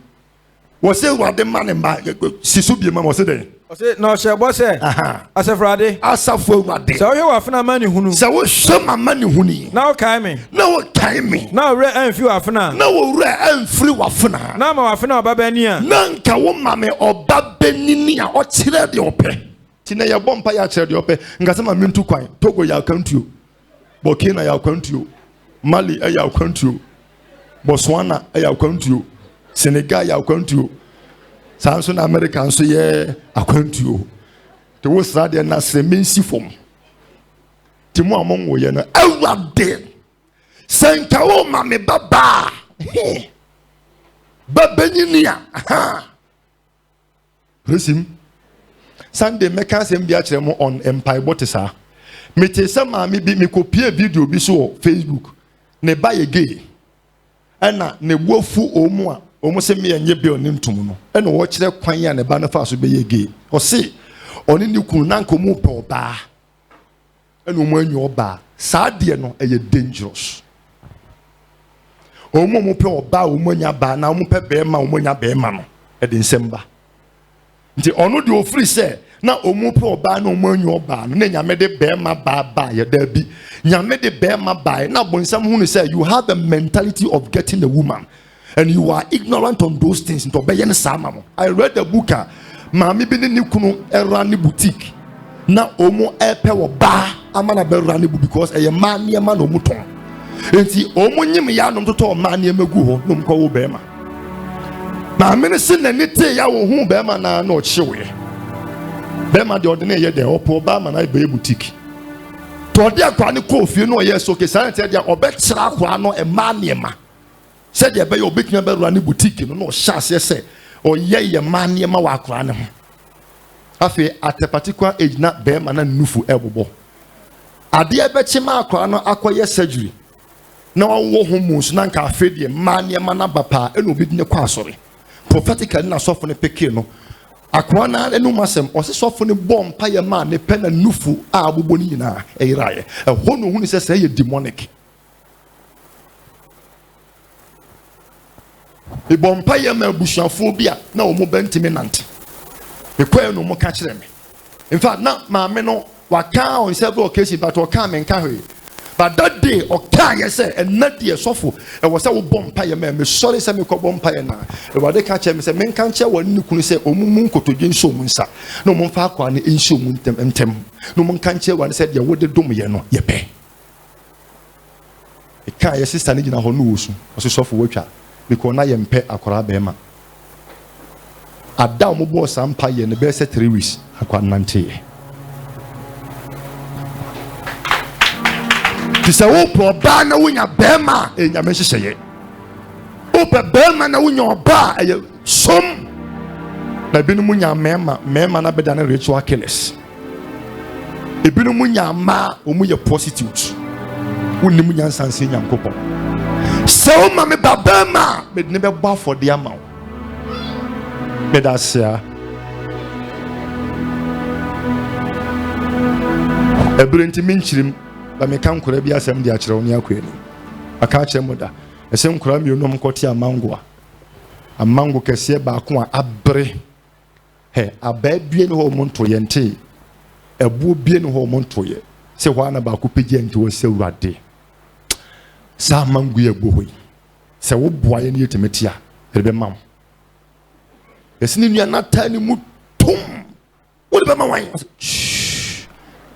Speaker 1: Was say what the man and by Sisubi Mamma said.
Speaker 2: I said, no, sir, boss, I said, Friday, I suffer what day. So you have found money who so show my money who now came no time now rare and few after no rare and free wafana now my after Babania Nanka woman or Babenia or Chile the ope Tina ya bompa ya chere the ope Ngasama mintu kwai Togo ya country Burkina ya country Mali ya country Botswana ya country Senegal ya country Samson American so ye akwantuo te wo srade na semensi fom ti mo amon wo ye no awade senka wo ma me baba babenyinia resim Sunday meka sem bia kire mo on empire botisa mete sama me bi me kopie video bi so Facebook ne ba ye gay ana ne bofu omu a omo se me enye bi onim tum no e no wo kire kwan ya ne ba no fa so be ye gay o se oni ni kun na nkomu pe oba e no mo anyu oba sa de no e ye dangerous omo mo pe oba omo nya ba na omo pe be ma omo nya be ma no e de nsemba nti ono de ofri se na omo pe oba na omo anyu oba no na nyame de be ma ba ye da bi nyame de be ma ba na bonsam hu no say you have the mentality of getting a woman and you are ignorant on those things. I read the book. Mami bini ni kunu erani boutique. Na omo epe wo ba amana be rani bu because eye man ni man omo ton. Enti omo nyim ya no toto man ni emegu ho no mko wo be ma. Mami ne se na ni te ya wo hu be ma na na o chiwe. Be ma de ordinary ye de opo ba ma na be boutique. To de akwa ni ko fie no ye so ke sanete de obekira akwa no e man ni ma. Said ya be your big number running boutique no chance say or ye man near my work run. Afe at a particular age not bear man and nufu elbow. A dear betchima crano acquire surgery. No war homus nanka fedi man near manabapa and obit ne quasori. Prophetically not soften a pekino. Aquana and numasem or soften a bomb pie man a pen and nufu abubonina a rye. A one who says say demonic. The bompire me bushaphobia na omo bentimi nante e kwa no mo ka kire me in fact na ma me no waka on several occasions but waka me nka hwe but that day oka ye say enna de sofo e wo say wo bompire me sorry say me ko bompire na e wade ka kire me say me nka nche wani ni kunu say omumu nkotodwe nso mu nsa na omo fa akwa ne nso mu ntem no mo nka nche wani say de wo de dom ye no ye be e ka ye sister ni gina ho no wosu o so sofo watwa because na yempe akora bema ada mo bo sampa ye ne be se 3 weeks akwa nante tisa wo pro ba na wonya bema enya me hyehyeye wo pe bema na wonya oba eye som na binu munya mema na beda na ritual killers e binu munya ma omu ye prostitute wonni munya nsanse nyankopon so mama babama me never bow for the amount me that's ebrenti minchirim ba me kan kora bi asem di akere oni akwenu aka akere moda esem kora mi onom koti amango kese ba ko abre he ababie no ho monto yente ebu bie no ho monto ye se ho na ba ko pegi enti wo se urade sa mangu ye gbohoi se wo boaye ne yetemetia rebe mam esini nua na tani mutum wo be ma wan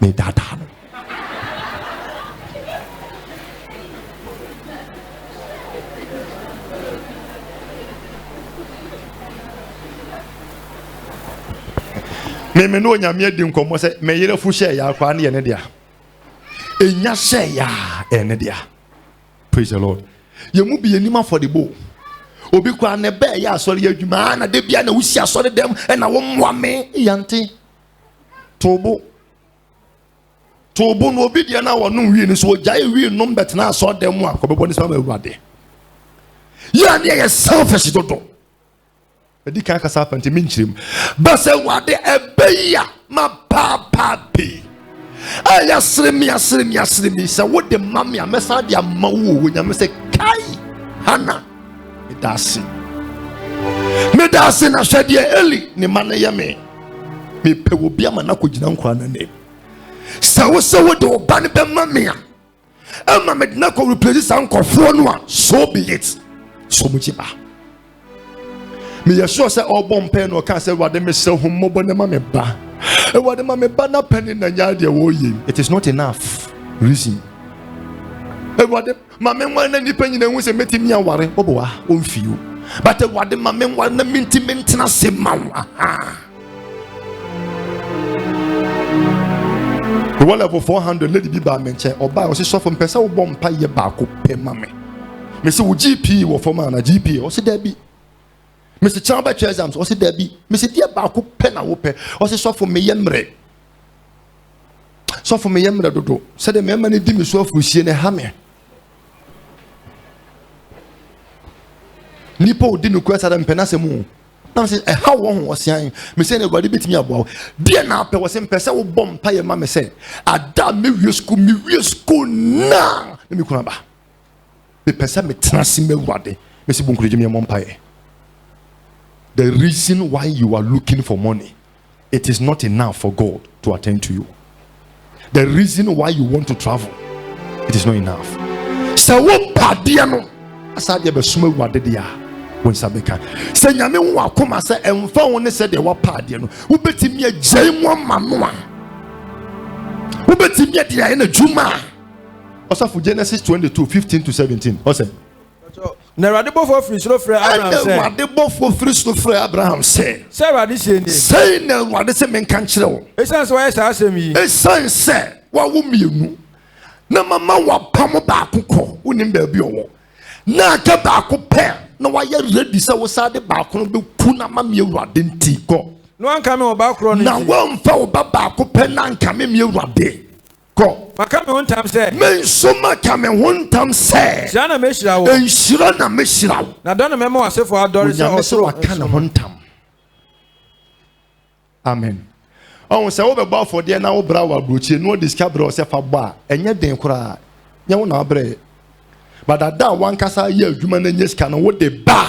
Speaker 2: me dada no me no nya me di nkomo se me yere fu hye ya kwa ne ye ne dia enya hye ya ene dia. Praise the Lord. You mu be anima for the bow. Obi kwa ne be ya asori adwuma na de bia na wusi asori dem e na wo mwa me yante. Tobo no obi dia na wonu wi ni so jai wi num bet na asori dem a ko be boni sama awurade. Ya ne ye selfish dodo. Edi kan ka sa panti minchirim. Ba se wade ebe ya ma papa pe. Aya sremi sa wo de mami amesa de amawo wo nyame se kai hana idasi
Speaker 1: Me da se na hwede Eli ne ma na ye me pe wo bia ma na kogina nkwa na ne sa wo se wo de oba ne be ma me a ama me na ko replace san kofo no a so be it so mu ba me ye sure say obom pen no ka say wade me se hummo ne ma me ba e wade ma me ba na pen na nya de wo yi. It is not enough reason e wade ma me nwa na nipa nyina hu se metimi aware oboa onfiu but e wade ma me nwa na minti mentena se mawa. The one level 400 lady be ba menche oba o se so from pesa wo bom pa ye ba ko pe ma me say wo GP wo form na GP o se da bi Mr. Chamba exams o se da bi Mr. dia ba ko pe na wo pe o se so for me yemre dodo se de me ma ne di me so afuruhie ne ha me nipa odi no kwasa da mpena se mu na se how won wo sian me say ne body betimi abo dia na pe wo se mpese wo bom pa ye ma me say ada me wie school na me kuna ba me pese me trase me wade me se bonkuru me mom pa ye. The reason why you are looking for money, it is not enough for God to attend to you. The reason why you want to travel, it is not enough. So wo pa dia no asa dia be suma wade dia when sabeka say nyame wo akoma say emfa won say de wa paade no wo betimi agye mu amano a wo betimi de ya na juma osafo Genesis 22:15-17 ose
Speaker 2: na radebo for free so free Abraham say
Speaker 1: radebo for free so free Abraham say
Speaker 2: radi say ni
Speaker 1: say na radi say men kan kire wo
Speaker 2: esan so say asem yi
Speaker 1: esan say wa wo mienu na mama wa pam ba akokọ wonim ba bi owo na ka ba akopɛ na wayɛ ready sɛ wo sade ba kono be ku na ma me Awurade nti kɔ
Speaker 2: no anka me oba kro no
Speaker 1: na wo mfa wo ba akopɛ na anka me Awurade kɔ
Speaker 2: maka me hontam sɛ
Speaker 1: me so maka me hontam sɛ
Speaker 2: sia na mehira wo
Speaker 1: enhyira na mehira wo
Speaker 2: na dɔn na mɛma wasefo adɔre sɛ
Speaker 1: ɔsoro aka na hontam. Amen. Oh, sɛ wo bɛbɔ afɔdeɛ na wo bra wo abrochie no disca bra sɛ fa bɔ a ɛnyɛ den koraa nyɛ wo na abrɛ but ada one kasa ye adwuma na nye sika no wo de ba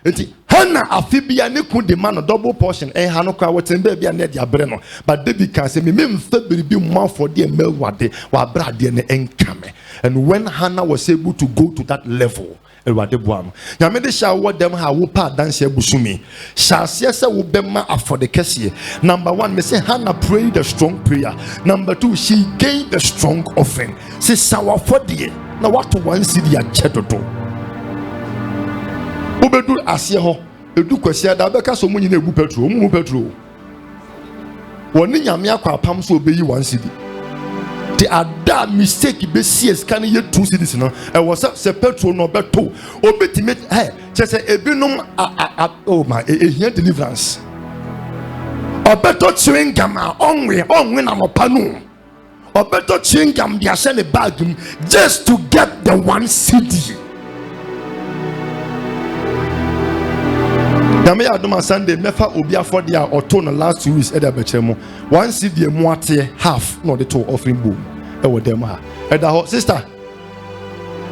Speaker 1: enti hana afibia ne ku de man double portion ha no kwa woten ba bia na de abrɛ no but David can say me mfa biribi mo afɔde mawade wa bra de ne enkame. And when Hannah was able to go to that level Ewade boam nyame de sha wo dem ha wo pa dance abusumi sha se se wo bema afode kese. Number 1 me say Hannah prayed a strong prayer. Number 2 she gave a strong offering. Se sawa fodie na what one city a chedodo obedu ase ho edu kwasi da beka so munyi na ebu petrol mu petrol woni nyame akwa pam so obeyi one city. The ada mistake be CS can ye 2 cities no e was se petrol no beto obetime che se ebinum oh my here deliverance obeto chewing gum onwe na mopa no obeto chewing gum dia se le bag just to get the one city. Dame ya doma Sunday mefa obi afode a oto no last 2 weeks e da becheremu one city mu ate half no the to offering boom e wo dem ha e da ho sister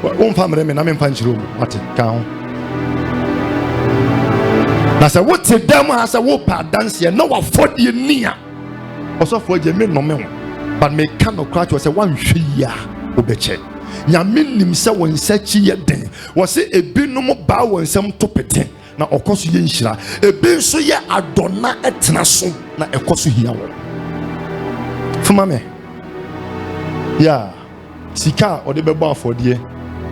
Speaker 1: won famre me na me mpa nchiro ate ka ho na se wo te dem ha se wo pa dance ye no wa fode ni a osofo je me no me ho but me kan no crash wo se wan hwe ya obeche nyame nim se won sachi ye den wo se ebinum ba won sam to pete na okoso ye nhira ebe so ye adona etena so na ekoso hia wo fuma me ya sika ode bebo afodie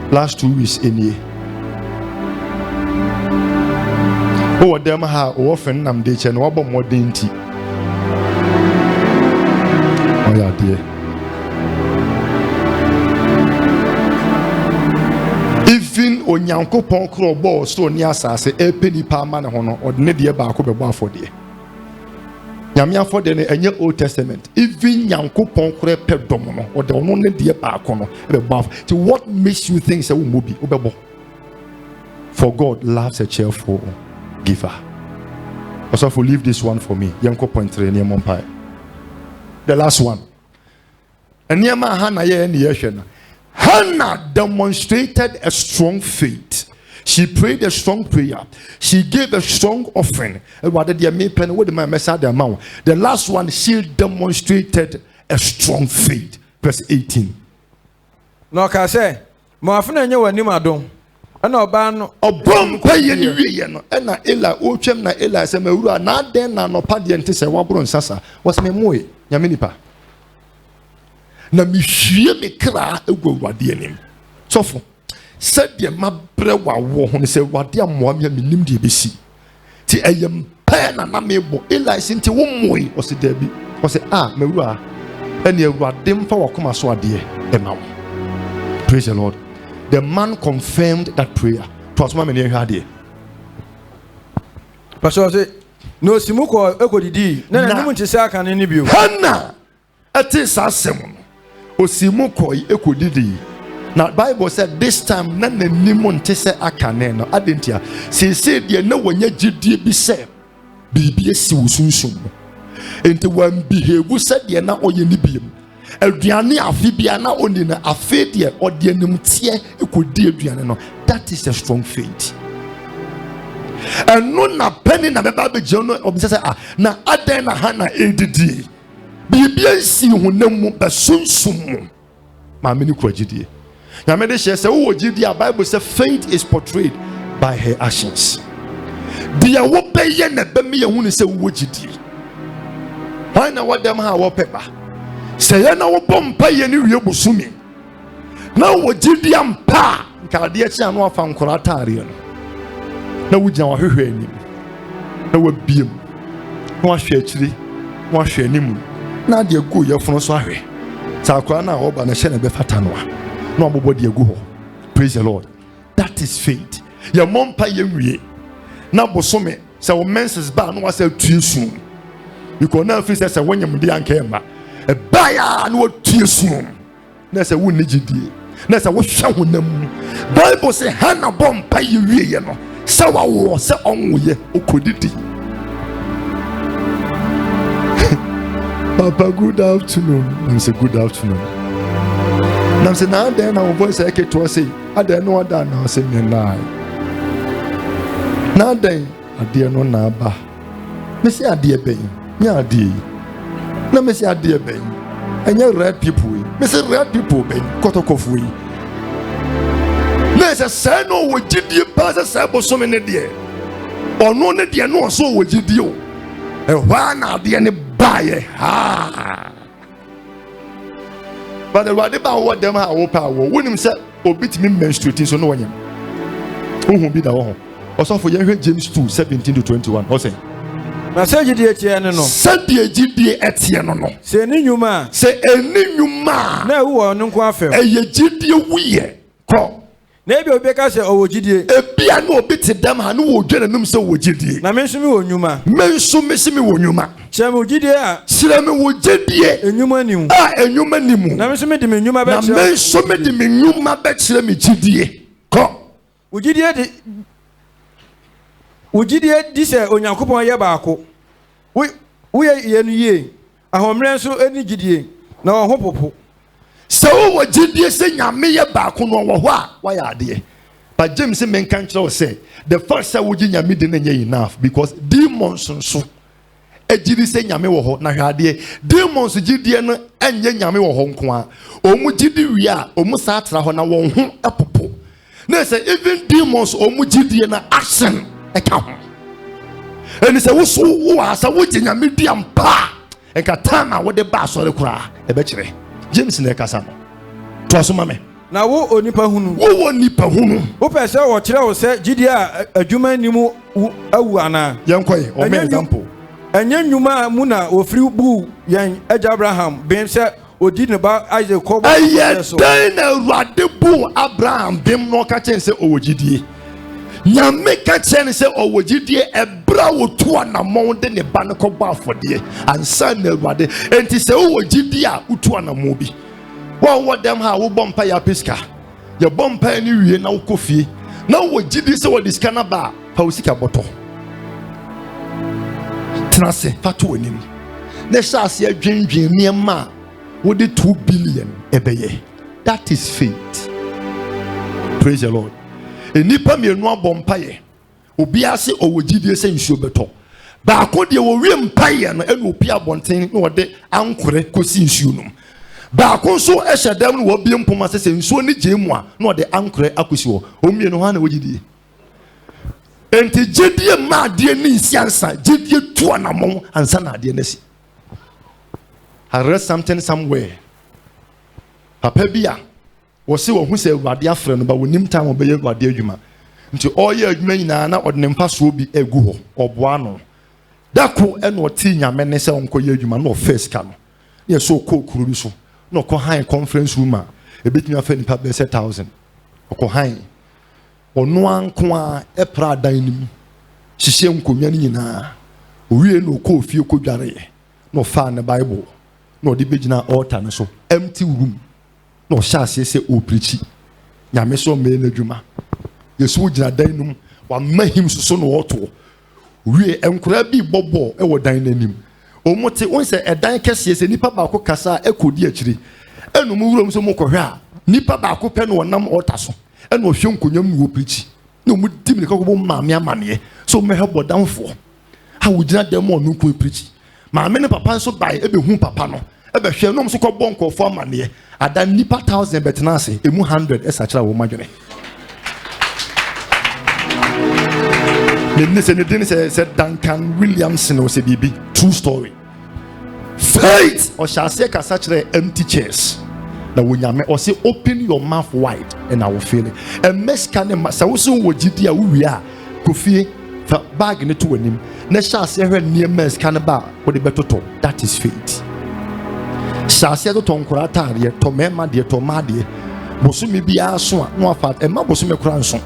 Speaker 1: last 2 weeks enie o dem ha o ofen nam de che no wabo modern ti o ya de even onyankopon kro bo so ni asase epeni pa ma ne ho no odne de ba ko bebo afodie nyame afode ne enye Old Testament even nyankopon kro pe dom no ode ono ne de ba ko no bebo so what makes you think say wo mobi obebo? For God loves a cheerful giver. Also for leave this one for me yanko point 3 near Mompai. The last one and near ma Hannah ye ni ye hwe na Hannah demonstrated a strong faith. She prayed a strong prayer. She gave a strong offering. The last one, she demonstrated a strong faith. Verse 18.
Speaker 2: No, I say, Mafuna, you were Nimadon. And no ban or bomb pay any reason. And na Ella, Ochem na Ella, Semerua, not then, no padiente, say, Wabron Sasa, was me moe, Yaminipa. Na mi hwie me kra egu wade anim sofo said de mabre wa wo ho se wade amoa me nim de besi ti ayem pa na mebo Eli sinti wo moe o se dabi o se mewura ene awurade mfa wakoma so ade e ma wo. Praise the Lord. The man confirmed that prayer. Prosper me ne hwade pastor say no simuko ekodidi na nim ntise aka ne bio hana ati sasem Osimu koi ekodidi. Now Bible said this time na nanimu ntese akane no adentia se de na wanya gidie bi se bibie si wusunsun enti wan behave said de na oye ni biem aduane afi bia na oni na afi de ode animtie ekodi aduane no. That is a strong faith. And no na penny na beba be jono obise say na aden na hana edidi bibia si honam besunsum ma meni kwagidie na me de share say wo gidie. Bible say faith is portrayed by her actions. Dia wo beye na be me yehunu say wo gidie why na what them ha wo pepa say na wo bompa ye ni wie bosumi na wo gidie ampa nkade e chi anu afa nkora tare no na wo gina wo hwehwe anim na wo biem na wo hwe akiri wo hwe anim na de go ye fono so ahwe sakwa na oba na hye na be fata no na obobo de go ho. Praise the Lord. That is faith. Your mompa ye wie na bosome say wo menses ba no wasa tuesu because na fi say when you de anka emba e ba ya na wo tuesu na say wo nigidie na say wo hwa honam. Bible say hana bompa ye wie no say wo say onwo ye okodidi. Papa, good afternoon. I'm saying good afternoon. And I'm saying now then our voice I get to say, I don't know what that now say me lie. Now then, I dear no naba. Me say I dear ben, me I dear. No me say I dear ben. And you red people, me say red people ben, kotokofu. Me say say no we did you pass a sabo so many dear. Or no ne dear no so we did you. And why now dear ne buy but the right about what them are power when him say obit me menstruating so no one who be that one also for James 2:17-21 or say na say gidie tie no say die gidie etie no no say ni nyuma na wo no nko afem eye gidie wuye ko na ebi obeka say owo gidie ebia na obiti dam ha no wo dwene num say wo gidie na menso mi wo nyuma menso mesimi wo nyuma chemu gidie a chireme wo gidie enyuma nimu enyuma nimu na menso me de me nyuma be chire na menso me de me nyuma be chire me gidie ko wo gidie di say onyankopon ye baako wo ye nu ye ahomre nso eni gidie na wo ho popo. So what did you say? Yamiya back on why are they? But James men can't say the first I would yami didn't enough because demons and so a giddy say yami wo na hade demons gidian and yami wo honkwa omu gidi wia omu satra ho na won ho apopo na say even demons omu gidi na action e ka ho and say wo so wo asa wo yami di ampa e ka tama wo de ba so le kura e be kire James ne kasa no to so mame na wo onipa hunu wo nipa hunu wo pese wo kire wo se gidi a adwuma nimu awu ana yenkoi o me example enya nnwuma mu na ofiri bu yen agya Abraham bem se odi ne ba Isaac ko ba so den na ruade bu Abraham bem no ka chen se o gidie nyame ka chen se o gidie ebra wo to anamon de ne ba ne ko ba afode ansa na ruade enti se o gidie a utu anamon bi what them ha wo bompa ya piska ya bompa ni wie na wo kofie na wo gidie se wo diskana ba pa usika boto trase fatu onim na shase adwendwen niema wo de 2 billion ebeye. That is faith. Praise the Lord.
Speaker 1: enipa mienu abɔ mpaye obi ase owogidie sɛ nsuo bɛtɔ baako de wo wie mpaye no ɛna opi abɔnten na wɔde ankore kosi nsuo no baako nso ɛhyɛ dam no wɔ bie mpoma sɛ nsuo ne gye mu a na wɔde ankore akosi wɔ omienu ha na wogidie enti gidie ma de ni nsiansa gidie tu anamon ansa na de nasi. I read something somewhere papa bia wo se wo hu se awurade afrɛ no ba wonim time obɛyɛ awurade adwuma nti ɔyɛ adwuma nyinaa na ɔde ne mpasoɔ bi egu hɔ ɔboa no dako ɛna ɔte nyame ne sɛ ɔnkɔyɛ adwuma na ɔfirst ka no yɛ so kɔ kuro bi so na ɔkɔ han conference room a ebetumi afa nipa bɛsɛ 1000 ɔkɔ han ɔno anko a ɛpra dan nim hyehyɛ nkonnwa no nyinaa owie na ɔkɔ ofie kɔdware na ɔfa ne bible na ɔde bɛgyina altar no so empty room na ɔhyɛ aseɛ sɛ ɔpreachi nyame so ɔmɛyɛ n'adwuma yɛso gyina dan no mu wama him so na ɔto wie nkora bi bɔbɔ ɛwɔ dan n'anim ɔmote wɔn sɛ ɛdan kɛseɛ sɛ nipa baako kasa ɛkɔdi akyire ɛnum wuram so mo kɔhwɛ a nipa baako pɛ no wɔnam altar so ɛna ɔhwɛ nkonnwa mu wɔ preachi na ɔmo di mi kɔkɔ bɔ maame amaneɛ so ɔmo hɛ bɔ danfoɔ a wɔgyina dan mu ɔno nkɔ preachi maame ne papa nso bae ɛbɛhu papa no ɛbɛhwɛ no nso kɔ bɔ nkɔfo amaneɛ ada nipa 1000 bɛtena ase emu 100 ɛsakyera wɔ madwene ne din sɛ Duncan Williamson ɔsɛ biribi true story faith ɔhyɛ aseɛ kasa kyerɛ empty chairs na wonyame ɔsɛ open your mouth wide and I will fill it ɛmɛsika ne ma sɛ woso wɔ gidi a wowie a kofie fa bag ne to anim na hyɛ aseɛ hwɛ nneɛma ɛsika ne ba wode bɛtotɔ that is faith hyɛ aseɛ totɔ nkora ataadeɛ tɔ mɛma deɛ tɔ maa deɛ bosome biara so a na wafa ɛma bosome kora nso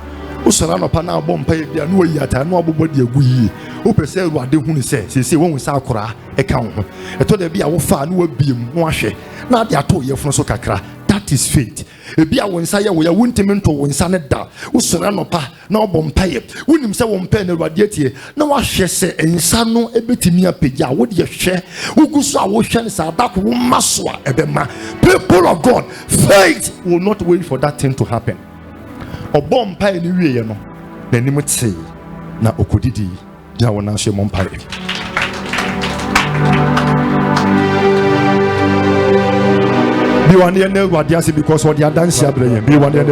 Speaker 1: usara no pa na abɔ mpaye bia na oyi ata na abobɔ de agu yie wopɛ sɛ awurade hu ne sɛ sese wɔn nsa akora ɛka ho ɛtɔ da bi a wofa na wabiem na wahwɛ na ade ato yɛfono so kakra that is faith ebi a wɔn nsa yɛ wo ya wontimi nto wɔn nsa ne da usara no pa na ɔbɔ mpaye wonim sɛ wɔn mpaye na awurade atie na wahwɛ sɛ nsa no ebetimi apagya wo de hwɛ wogu so a wo hwɛ ne sa adako wo maso a ɛbɛma people of God faith will not wait for that thing to happen. Ɔbɔ mpae ne wie no n'anim tee na okodidi gyina wɔn ahyɛ mɔ mpae bi wɔn yɛ na awurade ase because wɔde adansi abrɛ yɛn bi wɔn yɛ